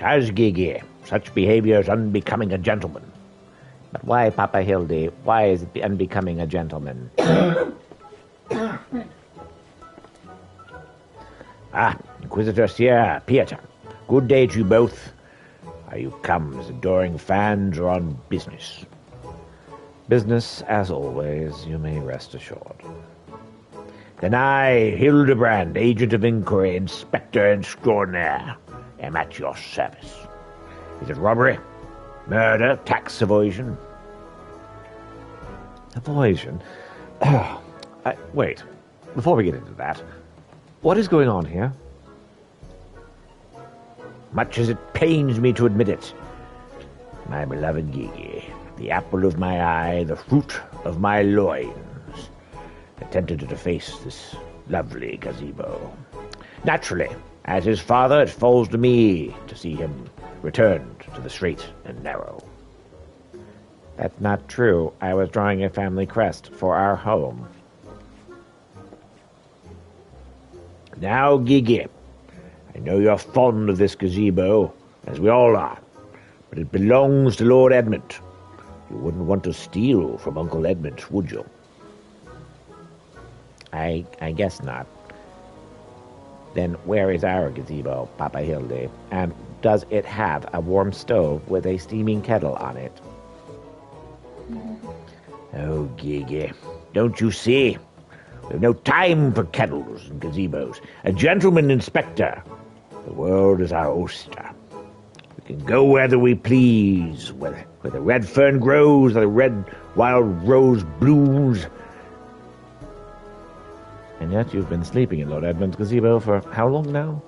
Speaker 3: As Gigi, such behavior is unbecoming a gentleman.
Speaker 1: But why, Papa Hildy? Why is it unbecoming a gentleman?
Speaker 3: Inquisitor Sierra, Pieter. Good day to you both. Are you come as adoring fans or on business?
Speaker 1: Business, as always, you may rest assured.
Speaker 3: Then I, Hildebrand, agent of inquiry, inspector extraordinaire, am at your service. Is it robbery, murder, tax evasion?
Speaker 1: Evasion? Wait. before we get into that, what is going on here?
Speaker 3: Much as it pains me to admit it, my beloved Gigi, the apple of my eye, the fruit of my loins, attempted to deface this lovely gazebo. Naturally, as his father, it falls to me to see him returned to the straight and narrow.
Speaker 1: That's not true. I was drawing a family crest for our home.
Speaker 3: Now, Gigi, I know you're fond of this gazebo, as we all are, but it belongs to Lord Edmund. You wouldn't want to steal from Uncle Edmund, would you?
Speaker 1: I guess not. Then where is our gazebo, Papa Hildy? And does it have a warm stove with a steaming kettle on it?
Speaker 3: Oh, Gigi, don't you see? We've no time for kettles and gazebos. A gentleman inspector. The world is our oyster. We can go whether we please, where the red fern grows, or the red wild rose blooms.
Speaker 1: And yet you've been sleeping in Lord Edmund's gazebo for how long now?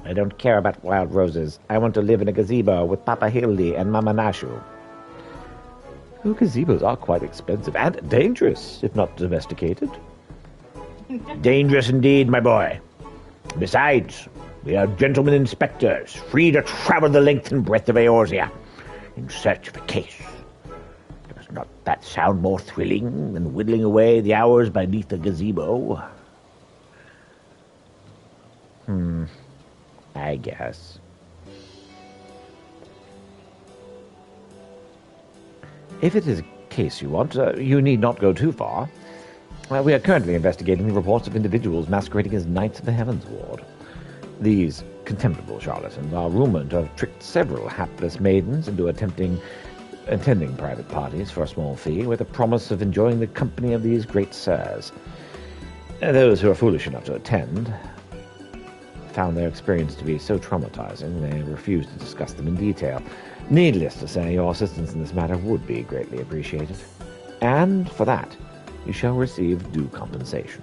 Speaker 1: I don't care about wild roses. I want to live in a gazebo with Papa Hildy and Mama Nashu. Oh, gazebos are quite expensive and dangerous, if not domesticated.
Speaker 3: Dangerous indeed, my boy. Besides, we are gentlemen inspectors, free to travel the length and breadth of Eorzea in search of a case. Does not that sound more thrilling than whittling away the hours beneath a gazebo?
Speaker 1: I guess. If it is a case you want, you need not go too far. We are currently investigating reports of individuals masquerading as Knights of the Heavens Ward. These contemptible charlatans are rumored to have tricked several hapless maidens into attending private parties for a small fee with a promise of enjoying the company of these great sirs. Those who are foolish enough to attend found their experience to be so traumatizing they refused to discuss them in detail. Needless to say, your assistance in this matter would be greatly appreciated. And for that, you shall receive due compensation.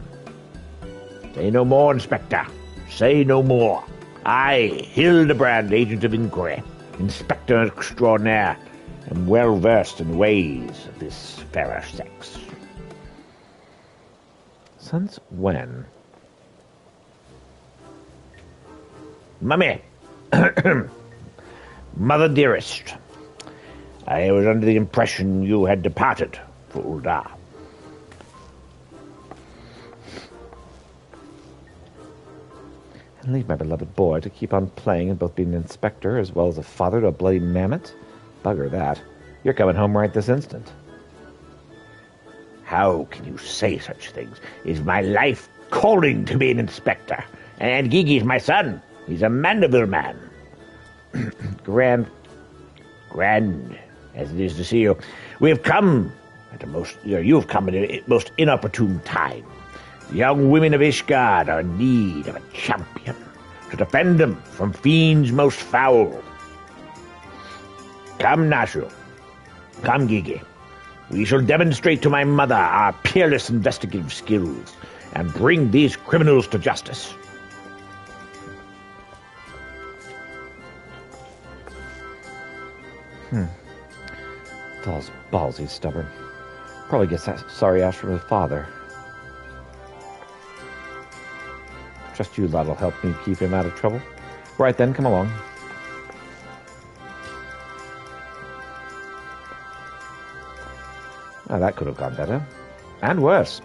Speaker 3: Say no more, Inspector. Say no more. I, Hildebrand, agent of inquiry, inspector extraordinaire, am well versed in the ways of this fairer sex.
Speaker 1: Since when?
Speaker 3: Mummy, Mother dearest, I was under the impression you had departed for Ul'dah.
Speaker 1: And leave my beloved boy to keep on playing and both being an inspector as well as a father to a bloody mammoth? Bugger that. You're coming home right this instant.
Speaker 3: How can you say such things? Is my life calling to be an inspector? And Gigi's my son. He's a Mandeville man. Grand, as it is to see you. We have come at you have come at a most inopportune time. The young women of Ishgard are in need of a champion to defend them from fiends most foul. Come, Nashu. Come, Gigi. We shall demonstrate to my mother our peerless investigative skills and bring these criminals to justice.
Speaker 1: Doll's ballsy stubborn. Probably gets that sorry ass from his father. Trust you, that'll help me keep him out of trouble. Right then, come along. Oh, that could have gone better. And worse.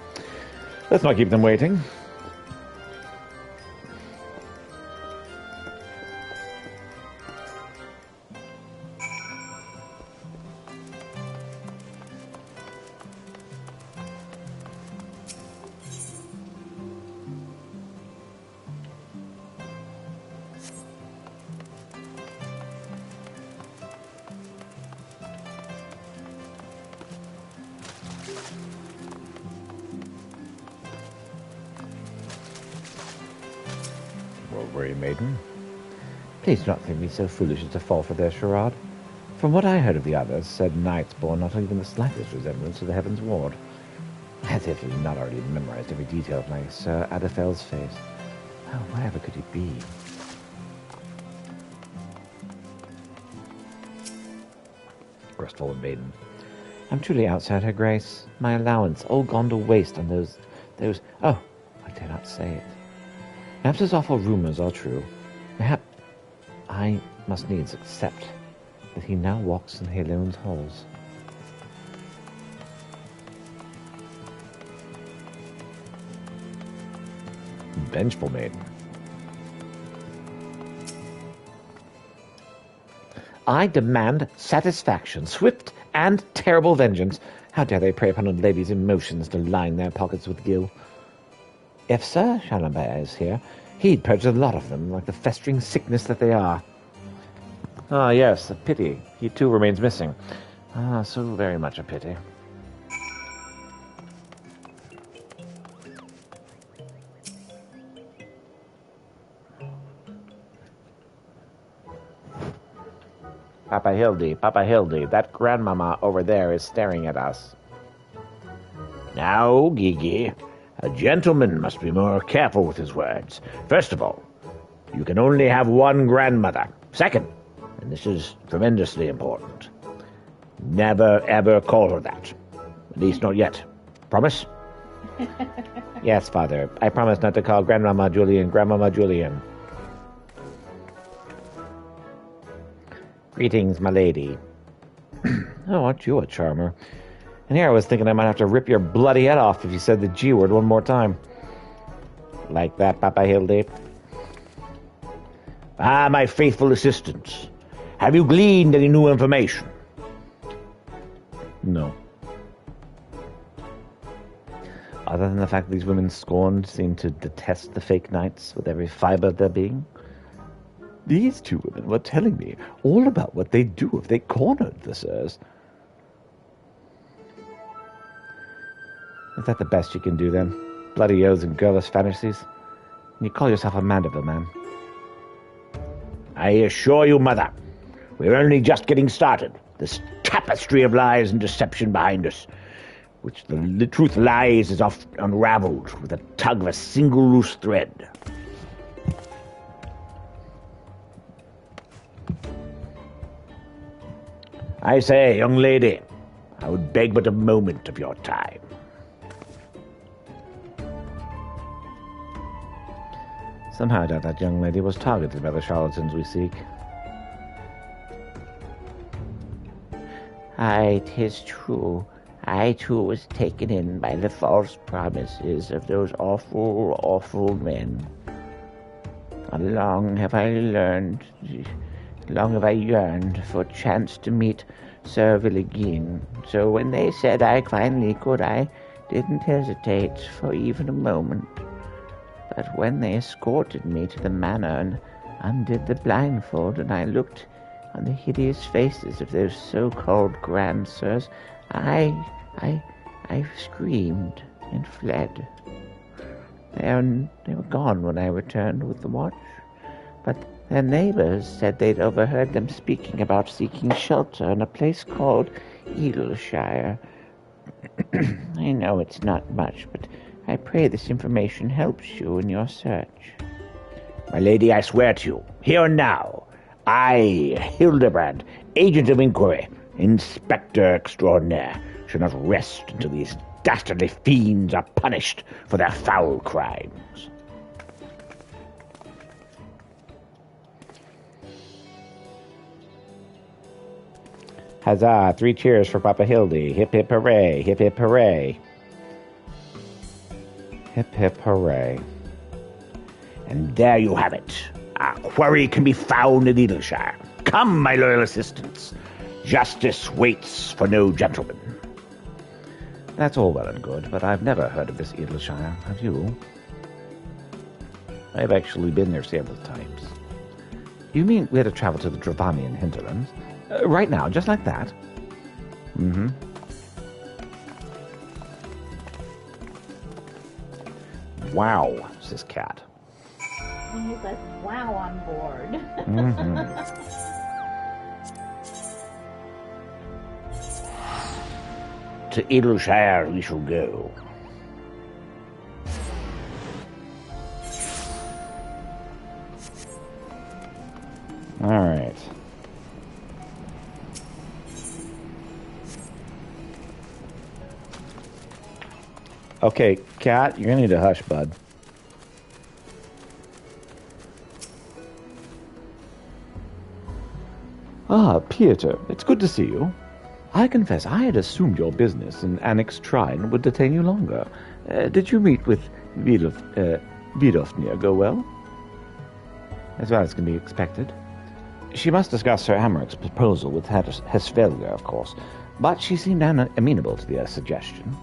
Speaker 1: Let's not keep them waiting. Worry, maiden. Please do not think me so foolish as to fall for their charade. From what I heard of the others, said knights bore not even the slightest resemblance to the Heaven's Ward. As if he'd not already memorized every detail of my Sir Adaphel's face. Oh, wherever could he be? Crestfallen maiden. I'm truly outside her grace. My allowance, all gone to waste on those... Oh, I dare not say it. Perhaps those awful rumors are true. Perhaps I must needs accept that he now walks in Halone's halls. Vengeful maiden. I demand satisfaction, swift and terrible vengeance. How dare they prey upon a lady's emotions to line their pockets with gil? If Sir Chalambert is here, he'd purge a lot of them, like the festering sickness that they are. Ah, yes, a pity. He too remains missing. Ah, so very much a pity. Papa Hildy, that grandmama over there is staring at us.
Speaker 3: Now, Gigi, a gentleman must be more careful with his words. First of all, you can only have one grandmother. Second, and this is tremendously important, never ever call her that. At least not yet. Promise?
Speaker 1: Yes, Father. I promise not to call Grandmama Julian. Greetings, my lady. Oh, aren't you a charmer? And here I was thinking I might have to rip your bloody head off if you said the G word one more time. Like that, Papa Hildy?
Speaker 3: Ah, my faithful assistants. Have you gleaned any new information?
Speaker 1: No. Other than the fact that these women scorned seem to detest the fake knights with every fiber of their being. These two women were telling me all about what they'd do if they cornered the sirs. Is that the best you can do, then? Bloody oaths and girlish fantasies? And you call yourself a Mandeville man?
Speaker 3: I assure you, Mother, we're only just getting started. This tapestry of lies and deception behind us, which the truth lies is oft unraveled with a tug of a single loose thread. I say, young lady, I would beg but a moment of your time.
Speaker 1: Somehow I doubt that young lady was targeted by the charlatans we seek.
Speaker 4: Aye, 'tis true. I too was taken in by the false promises of those awful, awful men. Long have I yearned for a chance to meet Sir Villegin. So when they said I finally could, I didn't hesitate for even a moment. But when they escorted me to the manor and undid the blindfold, and I looked on the hideous faces of those so-called grand sirs, I screamed and fled. They were gone when I returned with the watch, but their neighbors said they'd overheard them speaking about seeking shelter in a place called Edelshire. I know it's not much, but I pray this information helps you in your search.
Speaker 3: My lady, I swear to you, here and now, I, Hildebrand, agent of inquiry, inspector extraordinaire, shall not rest until these dastardly fiends are punished for their foul crimes.
Speaker 1: Huzzah! 3 cheers for Papa Hildy. Hip hip hooray! Hip hip hooray! Hip hip hooray!
Speaker 3: And there you have it. Our quarry can be found in Edelshire. Come, my loyal assistants. Justice waits for no gentleman.
Speaker 1: That's all well and good, but I've never heard of this Edelshire. Have you? I've actually been there several times. You mean we had to travel to the Dravanian hinterlands? Right now, just like that? Mm-hmm. Wow, says Cat.
Speaker 2: And he's like, wow, on board.
Speaker 1: Mm-hmm.
Speaker 3: To Edelshire we shall go.
Speaker 1: Okay, Cat, you're gonna need to hush, bud. Ah, Pieter, it's good to see you. I confess I had assumed your business in Annex Trine would detain you longer. Did you meet with Vidofnir go well? As well as can be expected. She must discuss Sir Amaric's proposal with Hesvelga, of course, but she seemed amenable to the suggestion.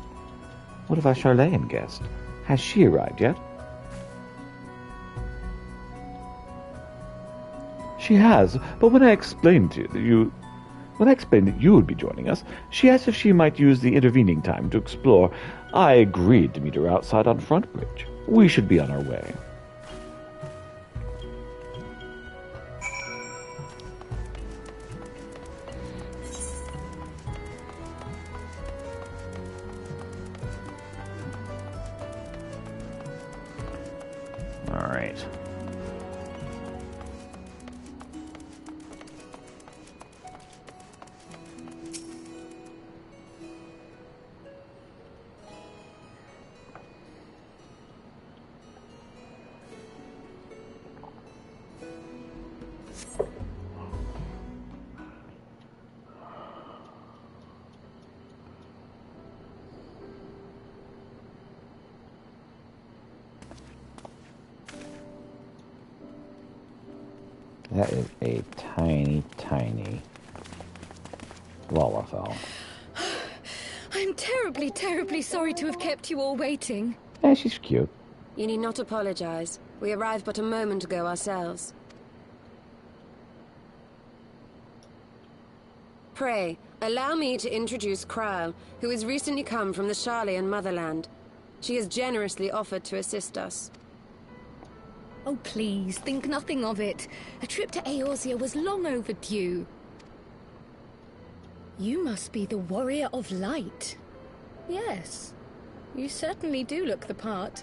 Speaker 1: What of our Charlayan guest? Has she arrived yet? She has, but when I explained that you would be joining us, she asked if she might use the intervening time to explore. I agreed to meet her outside on Front Bridge. We should be on our way.
Speaker 3: All right.
Speaker 1: That is a tiny, tiny Lalafell.
Speaker 5: I'm terribly, terribly sorry to have kept you all waiting.
Speaker 1: Yeah, she's cute.
Speaker 6: You need not apologize. We arrived but a moment ago ourselves. Pray, allow me to introduce Kryle, who has recently come from the Charlayan motherland. She has generously offered to assist us.
Speaker 5: Oh, please, think nothing of it. A trip to Eorzea was long overdue. You must be the Warrior of Light. Yes, you certainly do look the part.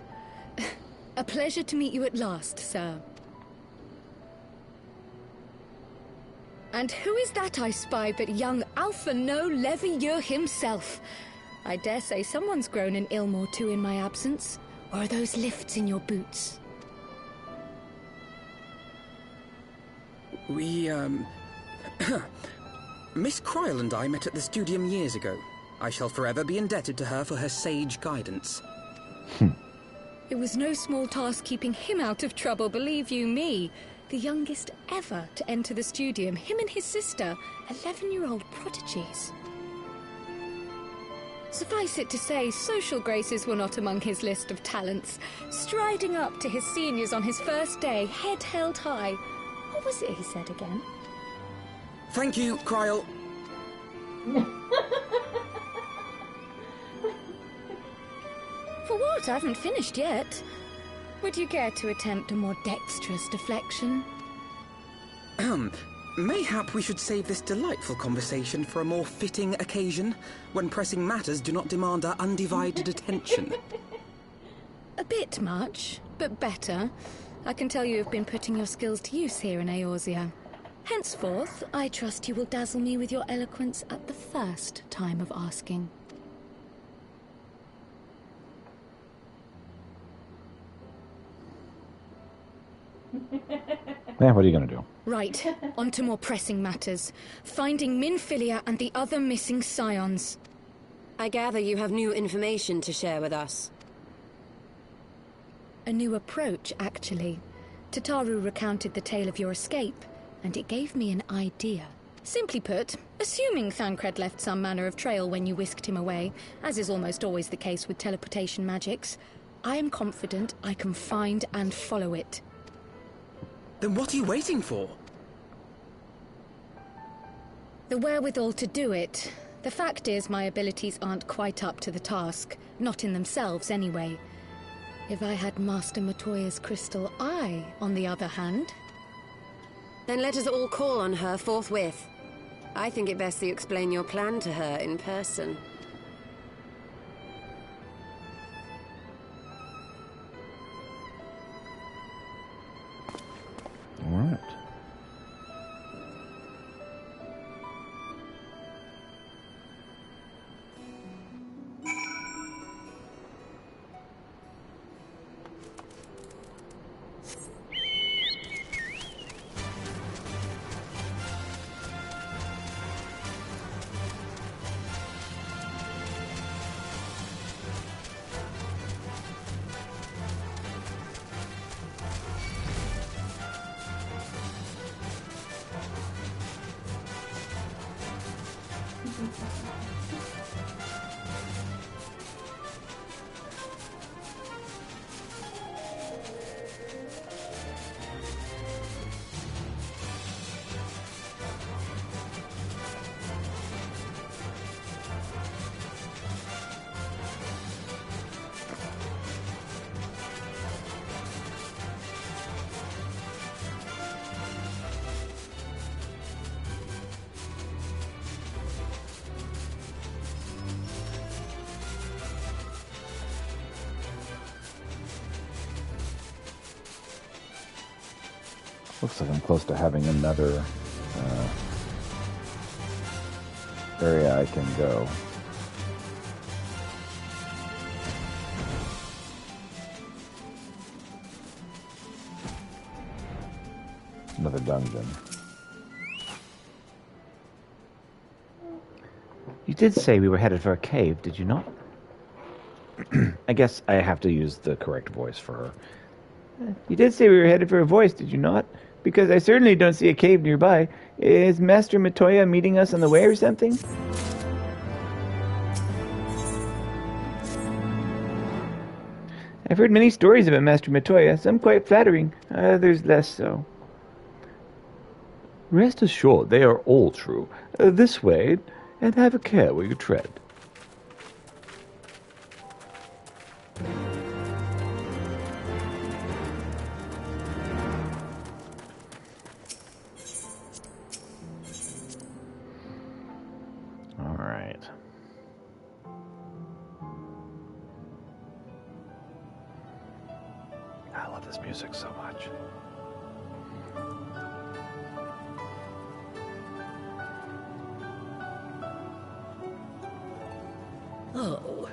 Speaker 5: A pleasure to meet you at last, sir. And who is that I spy but young Alpha No Levieux himself? I dare say someone's grown an ilm or two in my absence. Or are those lifts in your boots?
Speaker 7: We, Miss Kryle and I met at the Studium years ago. I shall forever be indebted to her for her sage guidance.
Speaker 5: It was no small task keeping him out of trouble, believe you me. The youngest ever to enter the Studium, him and his sister, 11-year-old prodigies. Suffice it to say, social graces were not among his list of talents. Striding up to his seniors on his first day, head held high. What was it he said again?
Speaker 7: Thank you, Kryle.
Speaker 5: For what? I haven't finished yet. Would you care to attempt a more dexterous deflection?
Speaker 7: Mayhap we should save this delightful conversation for a more fitting occasion, when pressing matters do not demand our undivided attention.
Speaker 5: A bit much, but better. I can tell you have been putting your skills to use here in Eorzea. Henceforth, I trust you will dazzle me with your eloquence at the first time of asking.
Speaker 1: Yeah, what are you going to do?
Speaker 5: Right, on to more pressing matters. Finding Minfilia and the other missing scions.
Speaker 6: I gather you have new information to share with us.
Speaker 5: A new approach, actually. Tataru recounted the tale of your escape, and it gave me an idea. Simply put, assuming Thancred left some manner of trail when you whisked him away, as is almost always the case with teleportation magics, I am confident I can find and follow it.
Speaker 7: Then what are you waiting for?
Speaker 5: The wherewithal to do it. The fact is, my abilities aren't quite up to the task. Not in themselves, anyway. If I had Master Matoya's crystal eye, on the other hand...
Speaker 6: Then let us all call on her forthwith. I think it best that you explain your plan to her in person.
Speaker 1: All right.
Speaker 8: Looks like I'm close to having another area I can go. Another dungeon.
Speaker 1: You did say we were headed for a cave, did you not? I guess I have to use the correct voice for her.
Speaker 4: You did say we were headed for a voice, did you not? Because I certainly don't see a cave nearby. Is Master Matoya meeting us on the way or something? I've heard many stories about Master Matoya, some quite flattering, others less so.
Speaker 3: Rest assured, they are all true. This way, and have a care where you tread.
Speaker 1: All right. I love this music so much.
Speaker 9: Oh,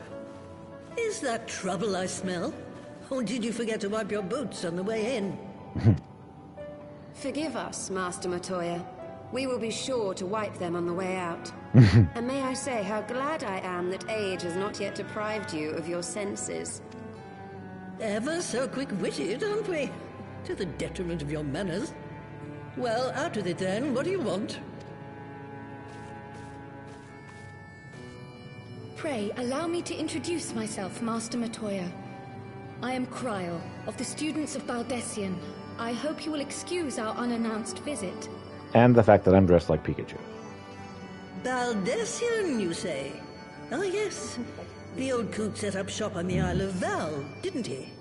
Speaker 9: is that trouble I smell? Or did you forget to wipe your boots on the way in?
Speaker 6: Forgive us, Master Matoya. We will be sure to wipe them on the way out. And may I say how glad I am that age has not yet deprived you of your senses.
Speaker 9: Ever so quick-witted, aren't we? To the detriment of your manners. Well, out with it then. What do you want?
Speaker 5: Pray, allow me to introduce myself, Master Matoya. I am Kryl, of the students of Baldessian. I hope you will excuse our unannounced visit.
Speaker 1: And the fact that I'm dressed like Pikachu.
Speaker 9: Baldessian, you say? Ah, yes. The old coot set up shop on the Isle of Val, didn't he?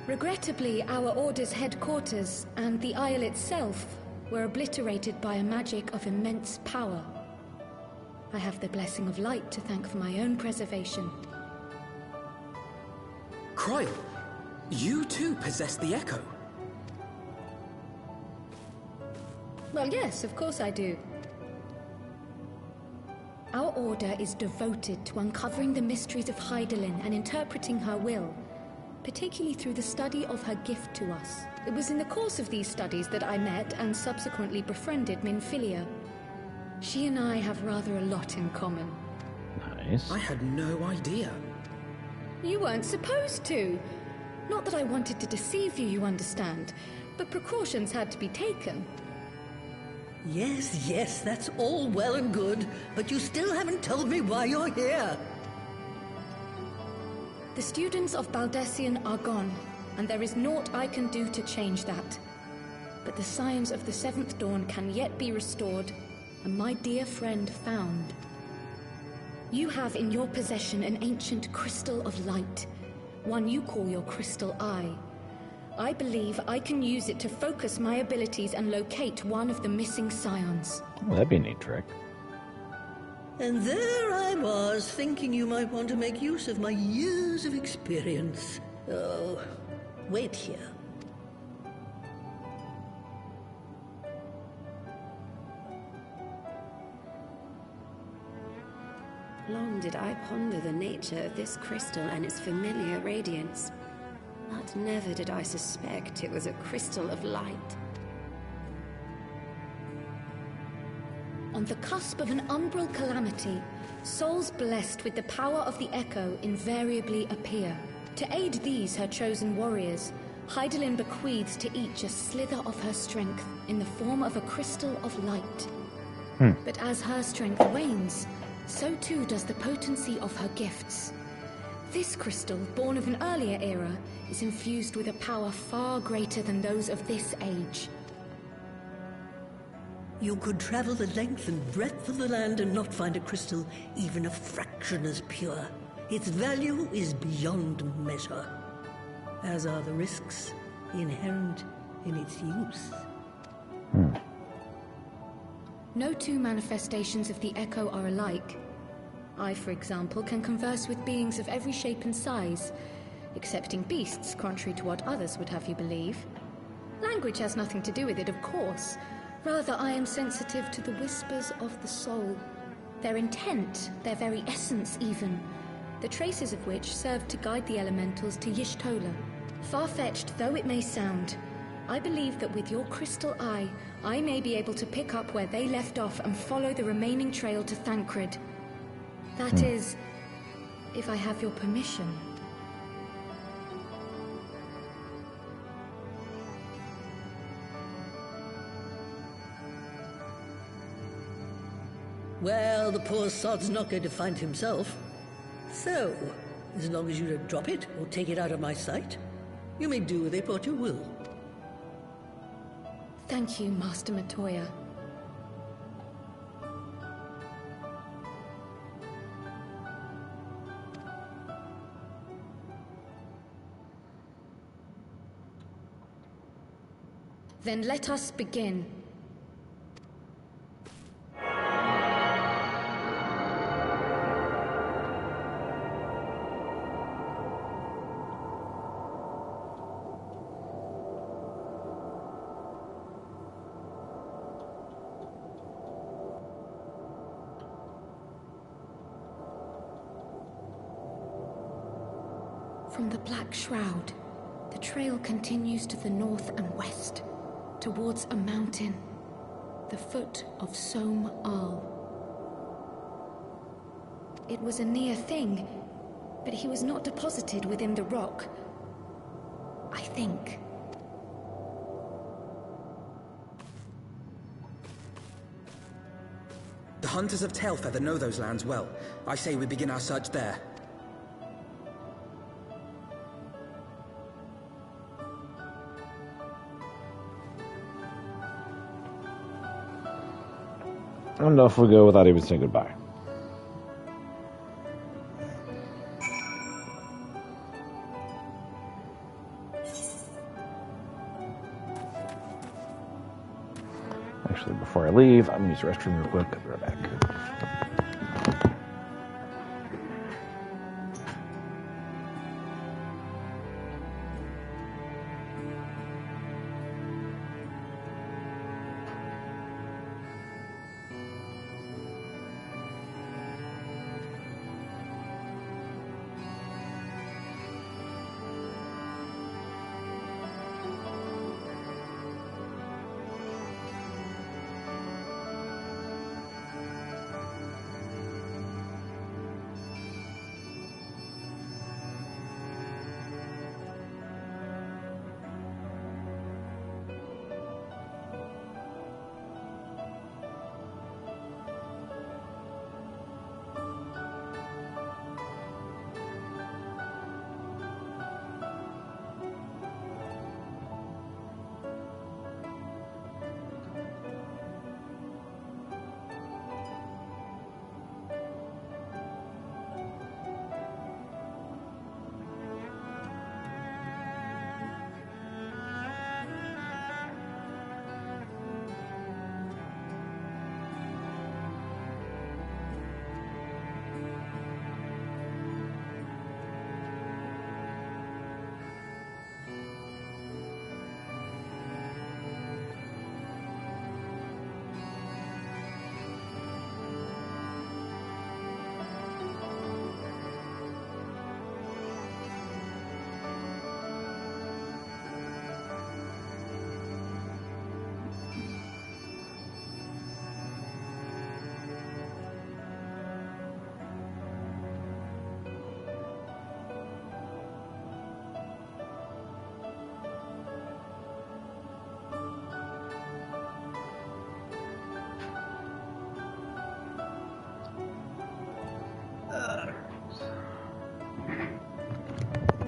Speaker 5: Regrettably, our order's headquarters and the isle itself were obliterated by a magic of immense power. I have the blessing of light to thank for my own preservation.
Speaker 7: Kryl, you too possess the Echo.
Speaker 5: Well, yes, of course I do. Our order is devoted to uncovering the mysteries of Hydaelyn and interpreting her will, particularly through the study of her gift to us. It was in the course of these studies that I met and subsequently befriended Minfilia. She and I have rather a lot in common.
Speaker 1: Nice.
Speaker 7: I had no idea.
Speaker 5: You weren't supposed to. Not that I wanted to deceive you, you understand, but precautions had to be taken.
Speaker 9: Yes, yes, that's all well and good, but you still haven't told me why you're here.
Speaker 5: The students of Baldessian are gone, and there is naught I can do to change that. But the science of the Seventh Dawn can yet be restored, and my dear friend found. You have in your possession an ancient crystal of light, one you call your crystal eye. I believe I can use it to focus my abilities and locate one of the missing scions.
Speaker 1: Oh, that'd be a neat trick.
Speaker 9: And there I was, thinking you might want to make use of my years of experience. Oh, wait here.
Speaker 6: Long did I ponder the nature of this crystal and its familiar radiance, but never did I suspect it was a crystal of light.
Speaker 5: On the cusp of an umbral calamity, souls blessed with the power of the Echo invariably appear. To aid these, her chosen warriors, Hydaelyn bequeaths to each a slither of her strength in the form of a crystal of light. But as her strength wanes, so too does the potency of her gifts. This crystal, born of an earlier era, is infused with a power far greater than those of this age.
Speaker 9: You could travel the length and breadth of the land and not find a crystal even a fraction as pure. Its value is beyond measure, as are the risks inherent in its use.
Speaker 5: No two manifestations of the Echo are alike. I, for example, can converse with beings of every shape and size, excepting beasts, contrary to what others would have you believe. Language has nothing to do with it, of course. Rather, I am sensitive to the whispers of the soul. Their intent, their very essence even. The traces of which served to guide the elementals to Y'shtola. Far-fetched though it may sound, I believe that with your crystal eye, I may be able to pick up where they left off and follow the remaining trail to Thancred. That is, if I have your permission.
Speaker 9: Well, the poor sod's not going to find himself. So, as long as you don't drop it or take it out of my sight, you may do with it what you will.
Speaker 5: Thank you, Master Matoya. Then let us begin. From the Black Shroud, the trail continues to the north and west, towards a mountain, the foot of Som Al. It was a near thing, but he was not deposited within the rock, I think.
Speaker 7: The hunters of Tailfeather know those lands well. I say we begin our search there.
Speaker 1: And off we go without even saying goodbye. Actually, before I leave, I'm going to use the restroom real quick. I'll be right back.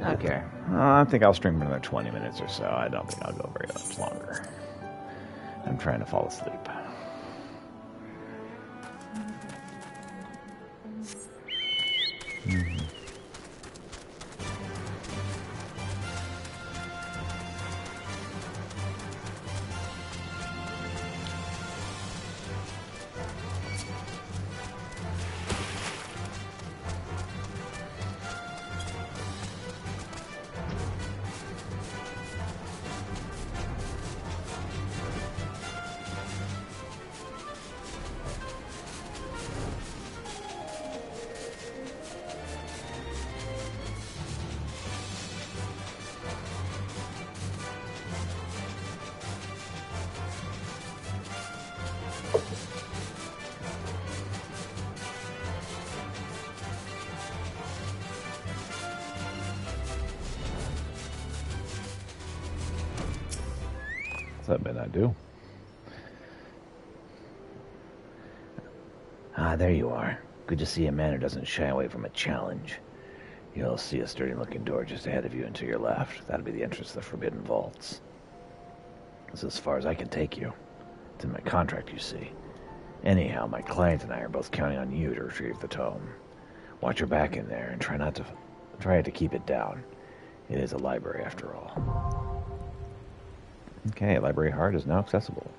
Speaker 1: Okay. I think I'll stream another 20 minutes or so. I don't think I'll go very much longer. I'm trying to fall asleep. That may I do.
Speaker 10: Ah, there you are. Good to see a man who doesn't shy away from a challenge. You'll see a sturdy-looking door just ahead of you and to your left. That'll be the entrance to the Forbidden Vaults. That's as far as I can take you. It's in my contract, you see. Anyhow, my client and I are both counting on you to retrieve the tome. Watch your back in there and try to keep it down. It is a library after all.
Speaker 1: Okay, Library Heart is now accessible.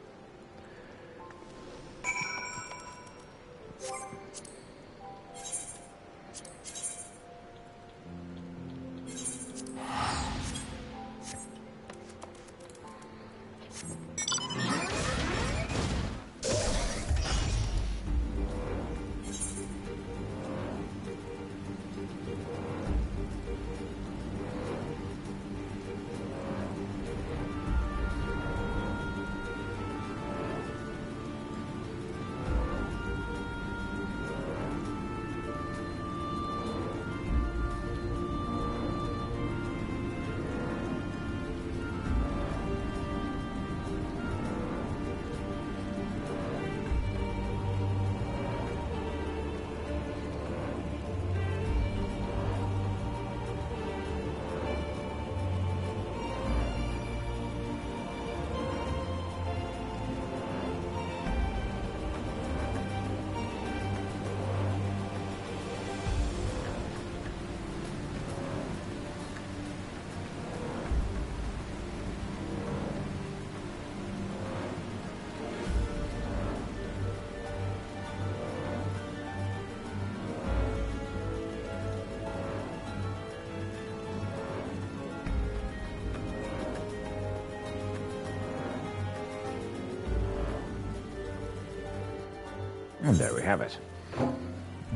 Speaker 10: And there we have it.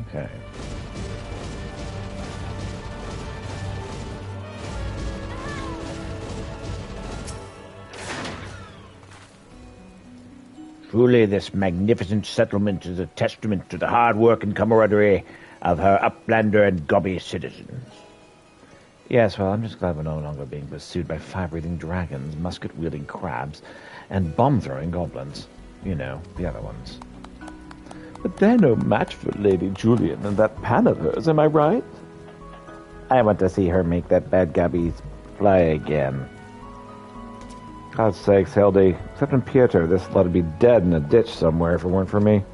Speaker 1: Okay.
Speaker 10: Truly, this magnificent settlement is a testament to the hard work and camaraderie of her uplander and gobby citizens.
Speaker 1: Yes, well, I'm just glad we're no longer being pursued by fire-breathing dragons, musket-wielding crabs, and bomb-throwing goblins. You know, the other ones. But they're no match for Lady Julian and that pan of hers, am I right? I want to see her make that bad gabby fly again. God's sakes, Hildy, except in Pieter, this lot would be dead in a ditch somewhere if it weren't for me.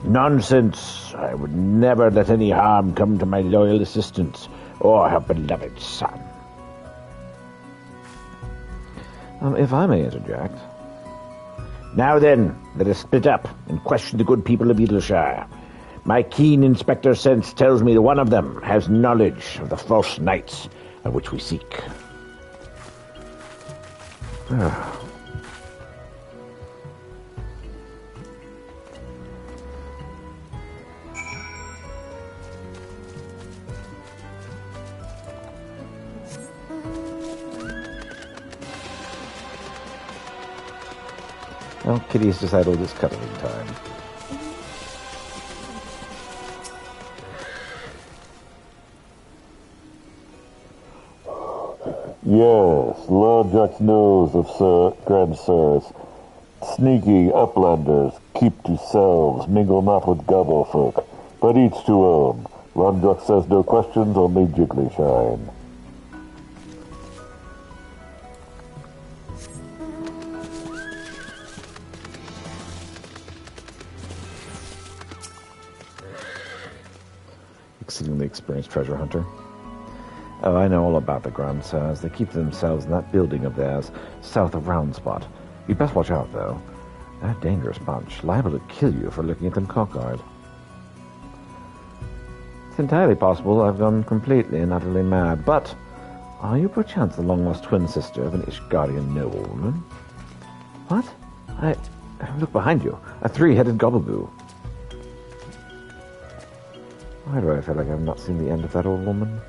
Speaker 10: Nonsense! I would never let any harm come to my loyal assistants or her beloved son.
Speaker 1: If I may interject.
Speaker 10: Now then, let us split up and question the good people of Edelshire. My keen inspector sense tells me that one of them has knowledge of the false knights of which we seek.
Speaker 1: Well, Kitty's decided it's cuddling time.
Speaker 11: Yes, Lord Jack knows of Sir Grandsirs. Sneaky uplanders, keep to selves, mingle not with gobble-folk, but each to own. Lord says no questions, only jiggly shine.
Speaker 1: Exceedingly experienced treasure hunter. Oh, I know all about the Grandsires. They keep themselves in that building of theirs, south of Roundspot. You'd best watch out, though. They're a dangerous bunch, liable to kill you for looking at them cockeyed. It's entirely possible I've gone completely and utterly mad, but are you perchance the long-lost twin sister of an Ishgardian noblewoman? What? Look behind you. A three-headed gobbleboo. Why do I feel like I've not seen the end of that old woman?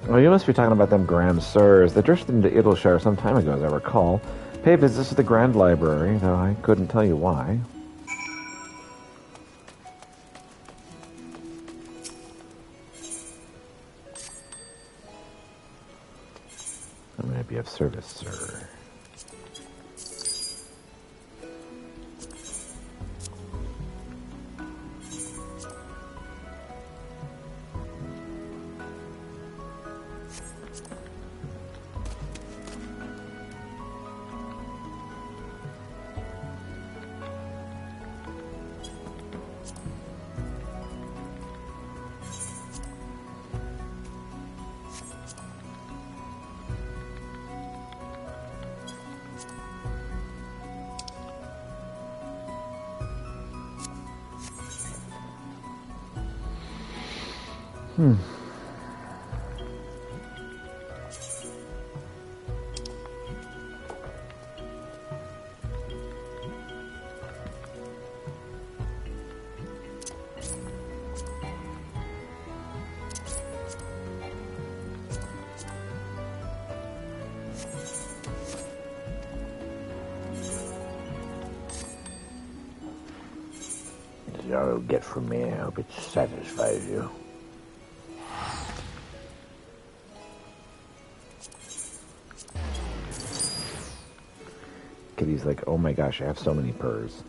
Speaker 1: Oh, you must be talking about them Grand Sirs. They drifted into Edelshire some time ago, as I recall. Pay visits to the Grand Library, though I couldn't tell you why.
Speaker 8: of service, sir.
Speaker 10: That's all you'll get from me. I hope it satisfies you.
Speaker 8: Kitty's like, oh my gosh, I have so many purrs.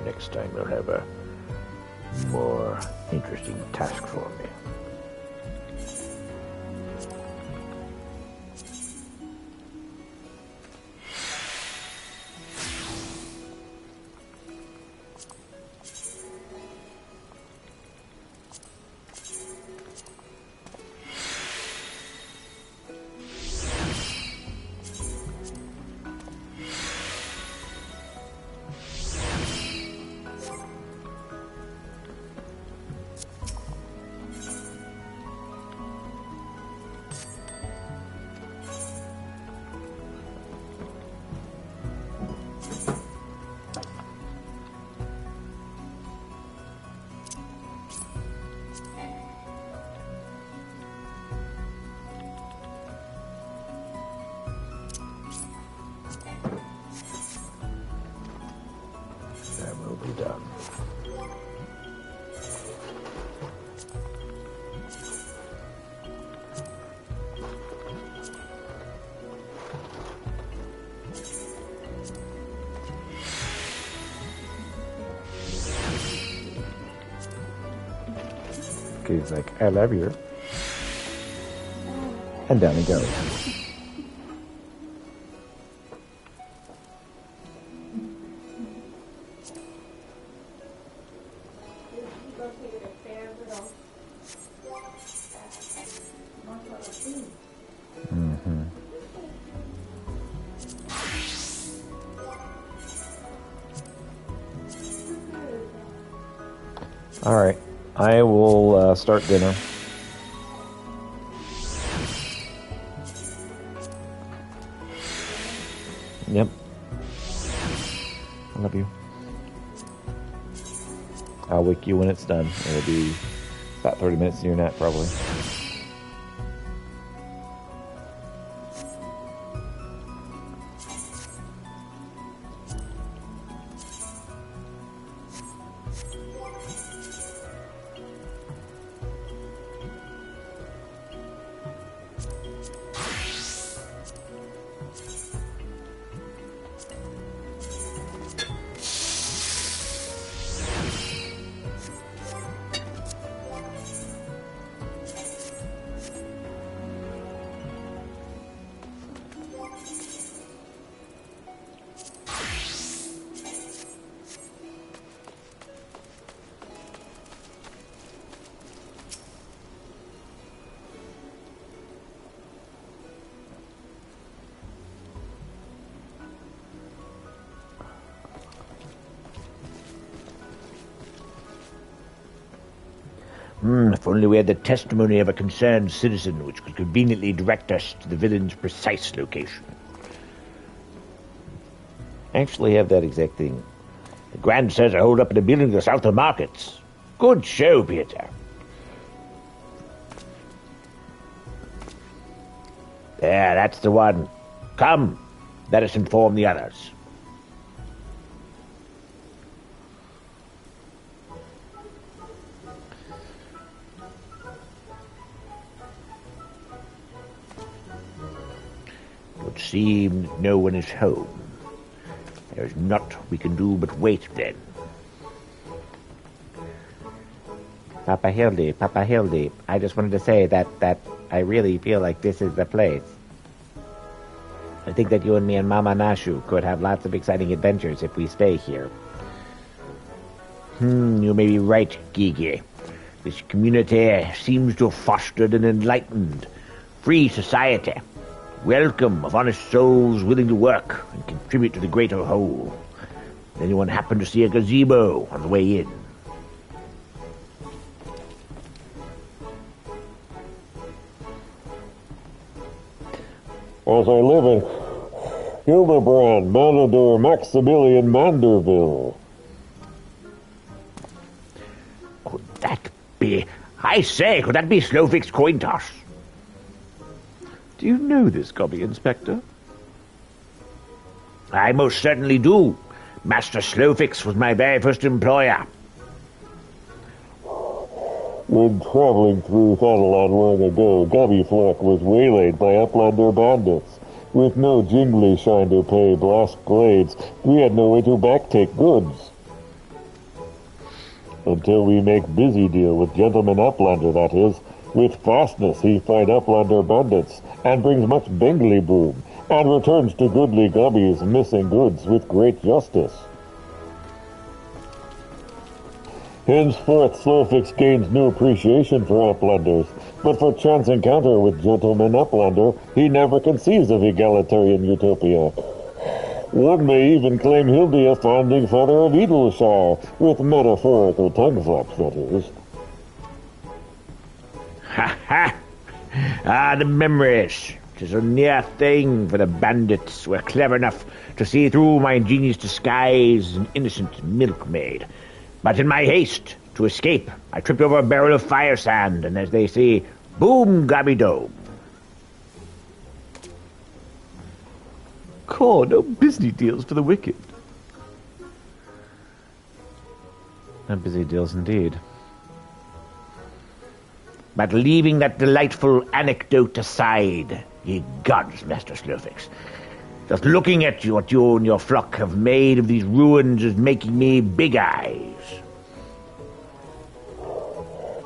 Speaker 10: Next time you'll have a more interesting task for me. That will be done.
Speaker 8: Kitty's like, I love you. And down he goes. All right, I will start dinner. Yep. I love you. I'll wake you when it's done. It'll be about 30 minutes to your nap, probably.
Speaker 3: If only we had the testimony of a concerned citizen which could conveniently direct us to the villain's precise location.
Speaker 1: Actually have that exact thing.
Speaker 3: The Grand Sirs are holed up in a building to the south of the markets. Good show, Peter. There, that's the one. Come, let us inform the others. It would seem that no one is home. There is naught we can do but wait, then.
Speaker 1: Papa Hildy, I just wanted to say that I really feel like this is the place. I think that you and me and Mama Nashu could have lots of exciting adventures if we stay here.
Speaker 3: You may be right, Gigi. This community seems to have fostered an enlightened, free society. Welcome of honest souls willing to work and contribute to the greater whole. Did anyone happen to see a gazebo on the way in?
Speaker 11: As I live in Hildebrand, Matador, Maximilian, Manderville.
Speaker 3: Could that be... I say, could that be Slovik's coin toss?
Speaker 1: Do you know this Gobby, Inspector?
Speaker 3: I most certainly do. Master Slovix was my very first employer.
Speaker 11: When traveling through Thanalan long ago, Gubby Flock was waylaid by Uplander bandits. With no jingly shine to pay blast blades, we had no way to backtake goods. Until we make busy deal with Gentleman Uplander, that is. With fastness he fight Uplander bandits, and brings much Bengali boom, and returns to goodly Gubby's missing goods with great justice. Henceforth, Slowfix gains new appreciation for Uplanders, but for chance encounter with Gentleman Uplander, he never conceives of egalitarian utopia. One may even claim he'll be a founding father of Edelshire, with metaphorical tongue flaps, that is.
Speaker 3: Ha ha! Ah, the memories. 'Tis a near thing for the bandits were clever enough to see through my ingenious disguise as an innocent milkmaid. But in my haste to escape, I tripped over a barrel of fire sand, and as they say, boom, gobby dome.
Speaker 1: Core, no busy deals for the wicked. No busy deals indeed.
Speaker 3: But leaving that delightful anecdote aside, ye gods, Master Slowfix, just looking at you, what you and your flock have made of these ruins is making me big eyes.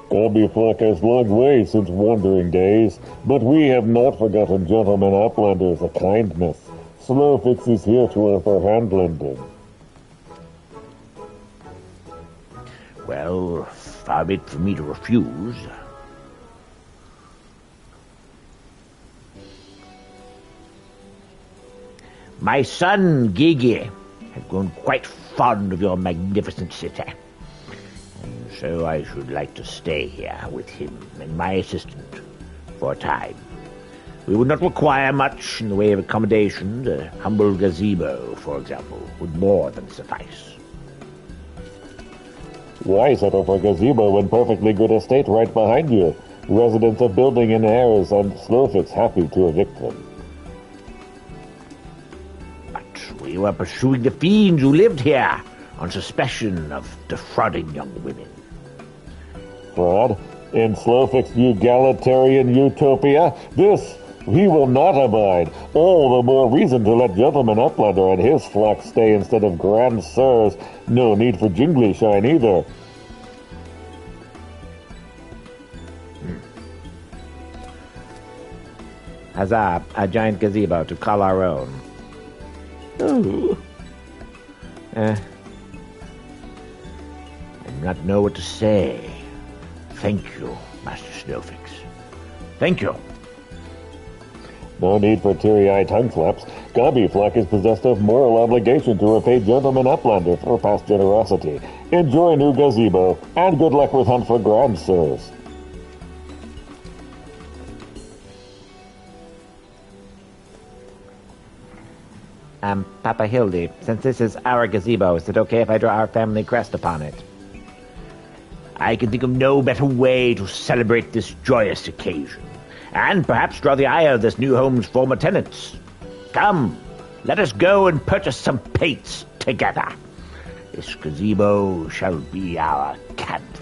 Speaker 11: Gobby Flock has long way since wandering days, but we have not forgotten Gentleman Uplander's kindness. Slowfix is here to offer hand lending.
Speaker 3: Well, far be it for me to refuse. My son, Gigi, has grown quite fond of your magnificent city. And so I should like to stay here with him and my assistant for a time. We would not require much in the way of accommodations. A humble gazebo, for example, would more than suffice.
Speaker 11: Why settle for gazebo when perfectly good estate right behind you? Residents of building in heirs and Slowfix happy to evict them.
Speaker 3: We were pursuing the fiends who lived here on suspicion of defrauding young women.
Speaker 11: Fraud? In Slowfix egalitarian utopia? This he will not abide. All the more reason to let Gentleman Uplander and his flock stay instead of Grand Sirs. No need for jingly shine either.
Speaker 1: Huzzah, a giant gazebo to call our own.
Speaker 3: Oh. I do not know what to say. Thank you, Master Snowfix. Thank you.
Speaker 11: No need for teary-eyed tongue flaps. Gobbyflack is possessed of moral obligation to repay gentlemen uplanders for past generosity. Enjoy new gazebo, and good luck with hunt for grand sirs.
Speaker 1: Papa Hildy, since this is our gazebo, is it okay if I draw our family crest upon it?
Speaker 10: I can think of no better way to celebrate this joyous occasion, and perhaps draw the ire of this new home's former tenants. Come, let us go and purchase some paints together. This gazebo shall be our canvas.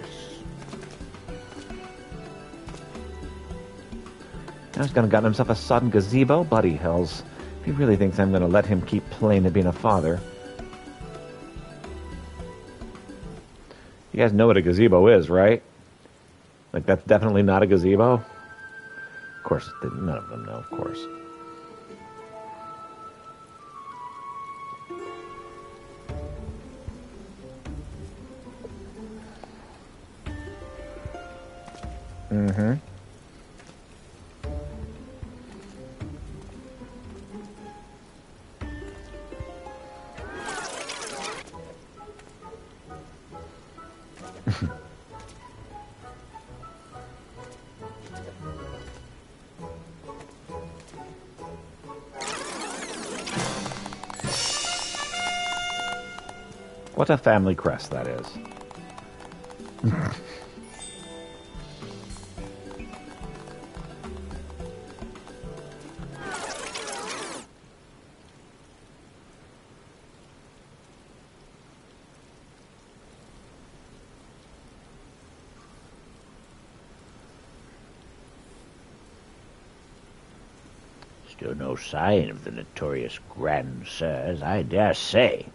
Speaker 1: Now he's gonna gotten himself a sodden gazebo, buddy hells. If he really thinks I'm gonna let him keep playing at being a father. You guys know what a gazebo is, right? Like, that's definitely not a gazebo? Of course, none of them know, of course. Mm-hmm. What a family crest that is.
Speaker 10: Still no sign of the notorious Grand Sirs, I dare say.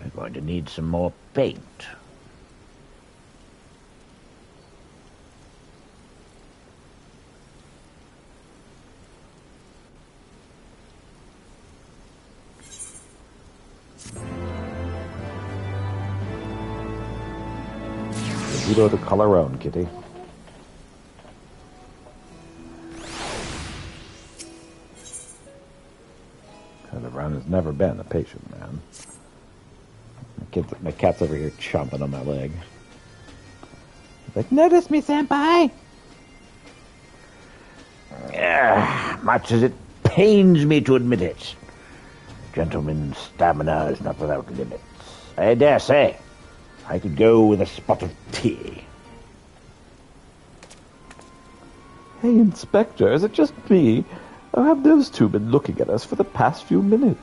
Speaker 10: We're going to need some more paint.
Speaker 1: You go to color own, kitty. Charlie Brown has never been a patient man. My cat's over here chomping on my leg. He's like, notice me, senpai!
Speaker 10: Much as it pains me to admit it, gentleman's stamina is not without limits. I dare say I could go with a spot of tea.
Speaker 8: Hey, Inspector, is it just me? Or have those two been looking at us for the past few minutes?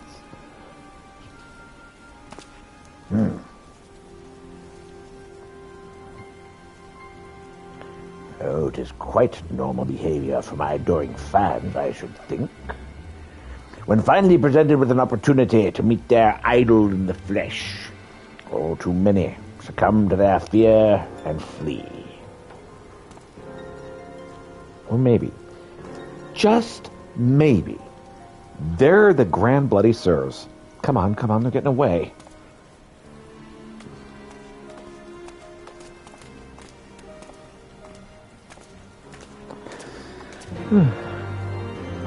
Speaker 10: Oh, it is quite normal behavior for my adoring fans, I should think. When finally presented with an opportunity to meet their idol in the flesh, all too many succumb to their fear and flee.
Speaker 1: Or maybe, just maybe, they're the Grand Bloody Sirs. Come on, they're getting away.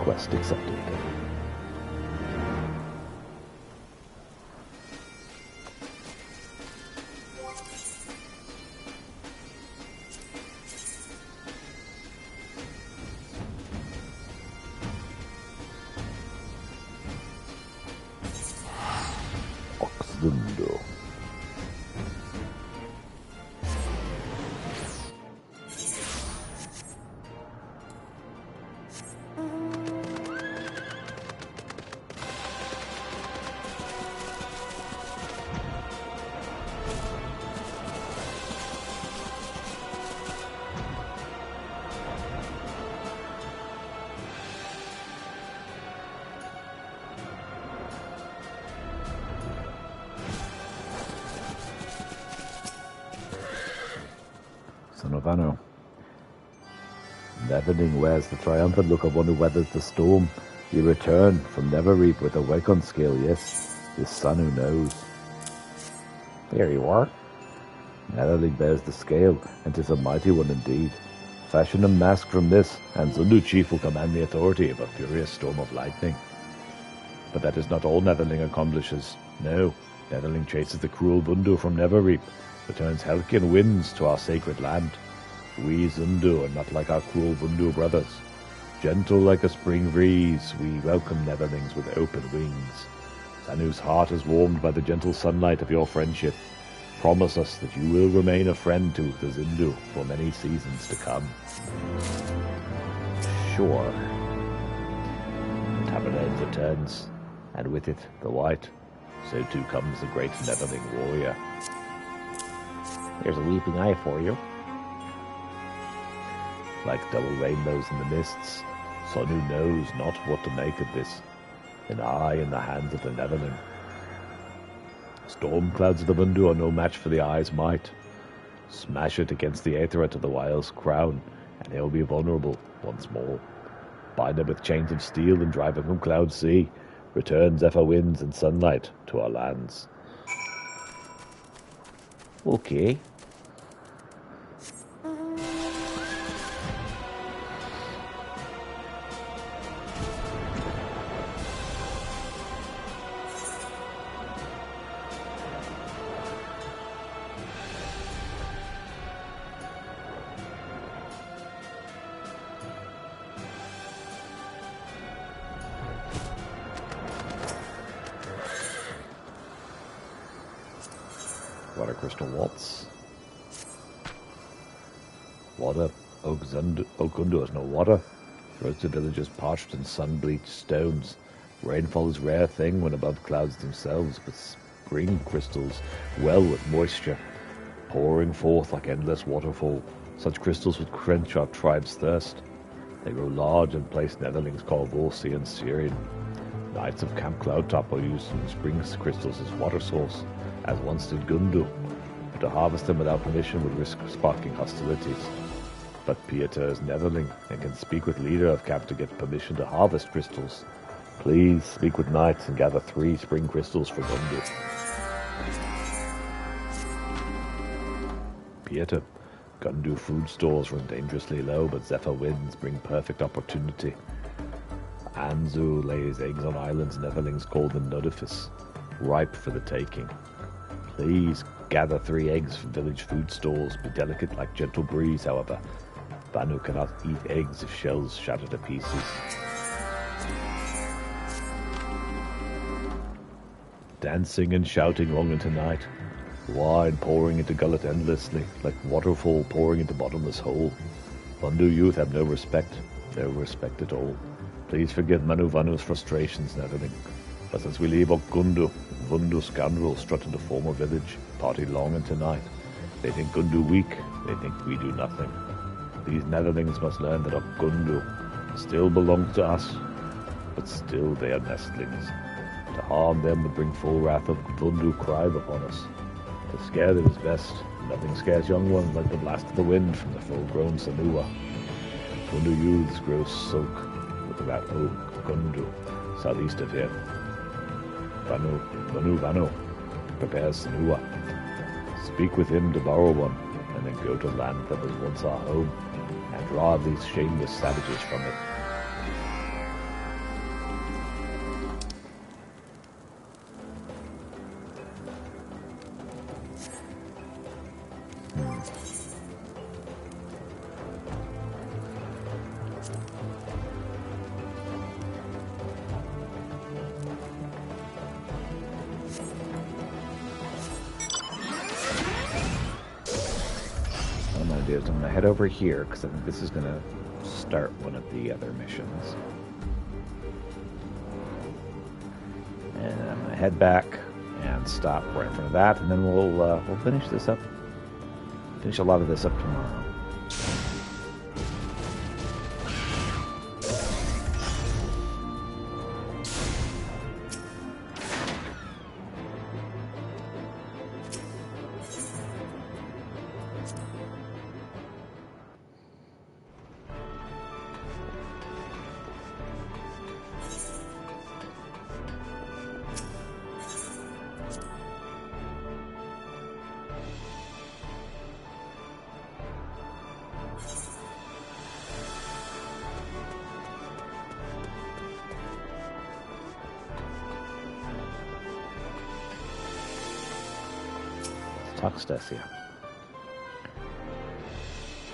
Speaker 1: Quest accepted. Oxlundo. Son of Anno. Neverning wears the triumphant look of one who weathers the storm. You return from Neverreap with a Wakon scale, yes. His son who knows. There you are. Netherling bears the scale, and 'tis a mighty one indeed.
Speaker 3: fashion a mask from this, and Zundu chief will command the authority of a furious storm of lightning. But that is not all Netherling accomplishes. No, Netherling chases the cruel Vundu from Neverreap, returns halcyon winds to our sacred land. We Zundu are not like our cruel Vundu brothers. Gentle like a spring breeze, we welcome Netherlings with open wings. Sanu's heart is warmed by the gentle sunlight of your friendship. Promise us that you will remain a friend to the Zindu for many seasons to come.
Speaker 1: Sure.
Speaker 3: The Tabernacle returns, and with it the white. So too comes the great Netherling warrior.
Speaker 1: There's a weeping eye for you.
Speaker 3: Like double rainbows in the mists, Sonu knows not what to make of this. An eye in the hands of the Netherling. Storm clouds of the Vundu are no match for the eye's might. Smash it against the Aetheret of the Wild's crown, and he'll be vulnerable once more. Bind him with chains of steel and drive him from Cloud Sea. Return Zephyr winds and sunlight to our lands.
Speaker 1: Okay.
Speaker 3: Water crystal waltz. Water. Okundu has no water. Roasted villages parched and sun-bleached stones. Rainfall is a rare thing when above clouds themselves, but spring crystals well with moisture, pouring forth like endless waterfall. Such crystals would quench our tribe's thirst. They grow large and place Netherlings call Vorsi and Syrian. Knights of Camp Cloudtop are using spring crystals as water source, as once did Gundu, but to harvest them without permission would risk sparking hostilities. But Pieter is Netherling and can speak with leader of Camp to get permission to harvest crystals. Please speak with knights and gather 3 spring crystals for Gundu. Pieter, Gundu food stores run dangerously low, but Zephyr winds bring perfect opportunity. Anzu lays eggs on islands Netherlings call the Notifice, ripe for the taking. Please gather 3 eggs from village food stores. Be delicate like gentle breeze, however. Banu cannot eat eggs if shells shatter to pieces. Dancing and shouting long into night. Wine pouring into gullet endlessly, like waterfall pouring into bottomless hole. Bundu youth have no respect at all. Please forgive Manu Vanu's frustrations, Netherling. But since we leave Okundu, Vundu scoundrels strut into former village, party long into night. They think Gundu weak, they think we do nothing. These Netherlings must learn that Okundu still belongs to us, but still they are nestlings. To harm them would bring full wrath of Vundu Crive upon us. To scare them is best. Nothing scares young ones like the blast of the wind from the full-grown Sanua. Vundu youths grow silk with that Okundu, southeast of here. Vanu prepares Sanua. Speak with him to borrow one, and then go to land that was once our home, and drive these shameless savages from it.
Speaker 1: I'm going to head over here because I think this is going to start one of the other missions. And I'm going to head back and stop right in front of that, and then we'll finish this up. Finish a lot of this up tomorrow. talk, Stacia.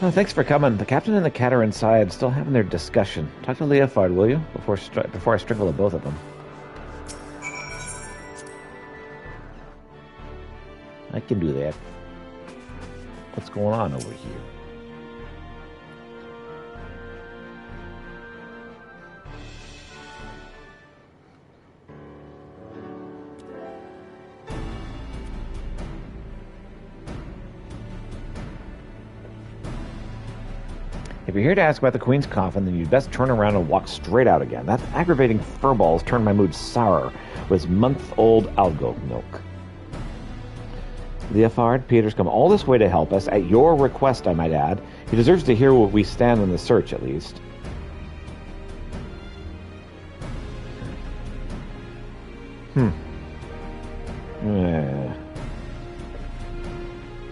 Speaker 1: Oh, thanks for coming. The captain and the cat are inside, still having their discussion. Talk to Leofard, will you? Before I strangle the both of them. I can do that. What's going on over here? If you're here to ask about the Queen's coffin, then you'd best turn around and walk straight out again. That aggravating furball's turned my mood sour with his month-old algo milk. Leofard, Peter's come all this way to help us, at your request, I might add. He deserves to hear what we stand in the search, at least.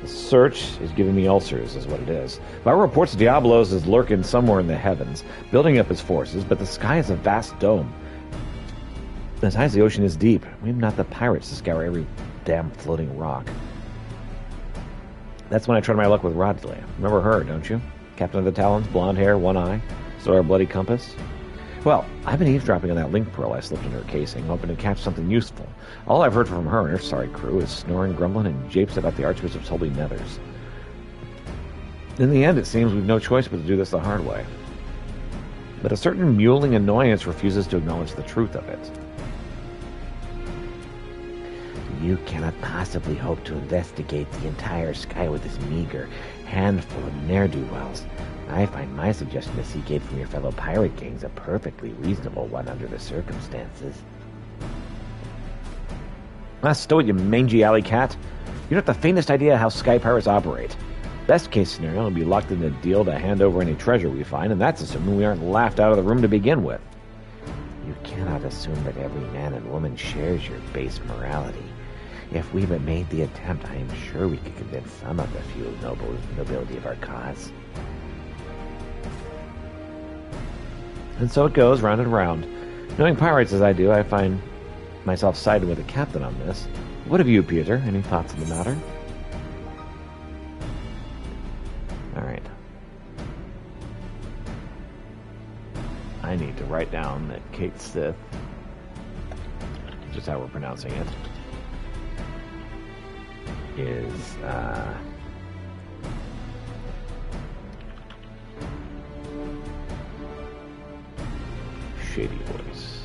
Speaker 1: The search is giving me ulcers, is what it is. By reports, Diablos is lurking somewhere in the heavens, building up his forces, but the sky is a vast dome. Besides, the ocean is deep. We've not the pirates to scour every damn floating rock. That's when I tried my luck with Rodley. Remember her, don't you? Captain of the Talons, blonde hair, one eye, still our bloody compass. Well, I've been eavesdropping on that link pearl I slipped in her casing, hoping to catch something useful. All I've heard from her and her sorry crew is snoring, grumbling, and japes about the Archbishop's holy nethers. In the end, it seems we've no choice but to do this the hard way. But a certain mewling annoyance refuses to acknowledge the truth of it.
Speaker 4: You cannot possibly hope to investigate the entire sky with this meager handful of ne'er-do-wells. I find my suggestion to seek aid from your fellow pirate gangs a perfectly reasonable one under the circumstances.
Speaker 1: Stow it, you mangy alley cat. You don't have the faintest idea how sky pirates operate. Best case scenario, we'll be locked in a deal to hand over any treasure we find, and that's assuming we aren't laughed out of the room to begin with.
Speaker 4: You cannot assume that every man and woman shares your base morality. If we but made the attempt, I am sure we could convince some of the few nobility of our cause.
Speaker 1: And so it goes, round and round. Knowing pirates as I do, I find myself siding with the captain on this. What of you, Peter? Any thoughts on the matter? Alright. I need to write down that Kate Sith, just how we're pronouncing it, is, shady voice.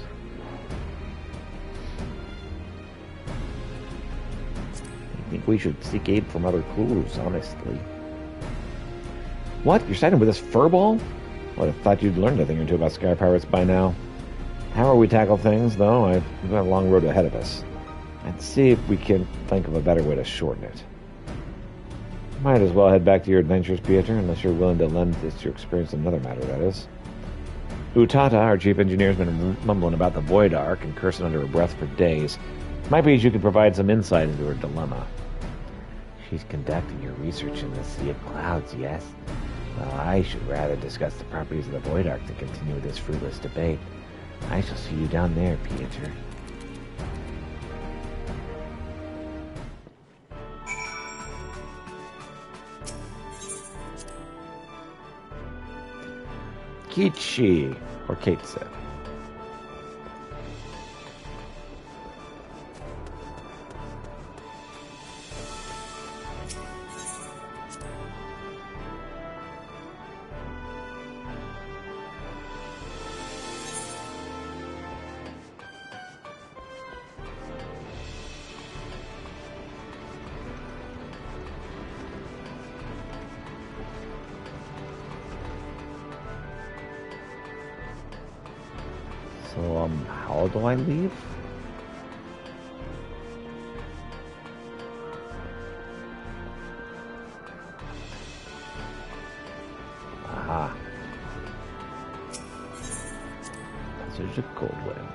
Speaker 1: I think we should seek aid from other clues, honestly. What? You're siding with this furball? Would have thought you'd learned a thing or two about sky pirates by now. However we tackle things, though, we've got a long road ahead of us. Let's see if we can think of a better way to shorten it. Might as well head back to your adventures, Pieter, unless you're willing to lend this your experience in another matter, that is. Utata, our chief engineer, has been mumbling about the Void Ark and cursing under her breath for days. Might be you could provide some insight into her dilemma.
Speaker 4: She's conducting her research in the Sea of Clouds, yes? Well, I should rather discuss the properties of the Void Ark than continue this fruitless debate. I shall see you down there, Pieter.
Speaker 1: Kichi, or Kate Sith.
Speaker 4: So, how do I leave?
Speaker 1: Aha. Passage of Coldwind.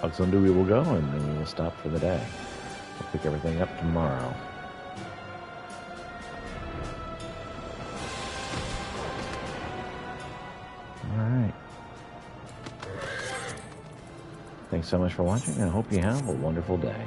Speaker 1: Oxundu we will go, and then we will stop for the day. We'll pick everything up tomorrow. Alright. Thanks so much for watching, and I hope you have a wonderful day.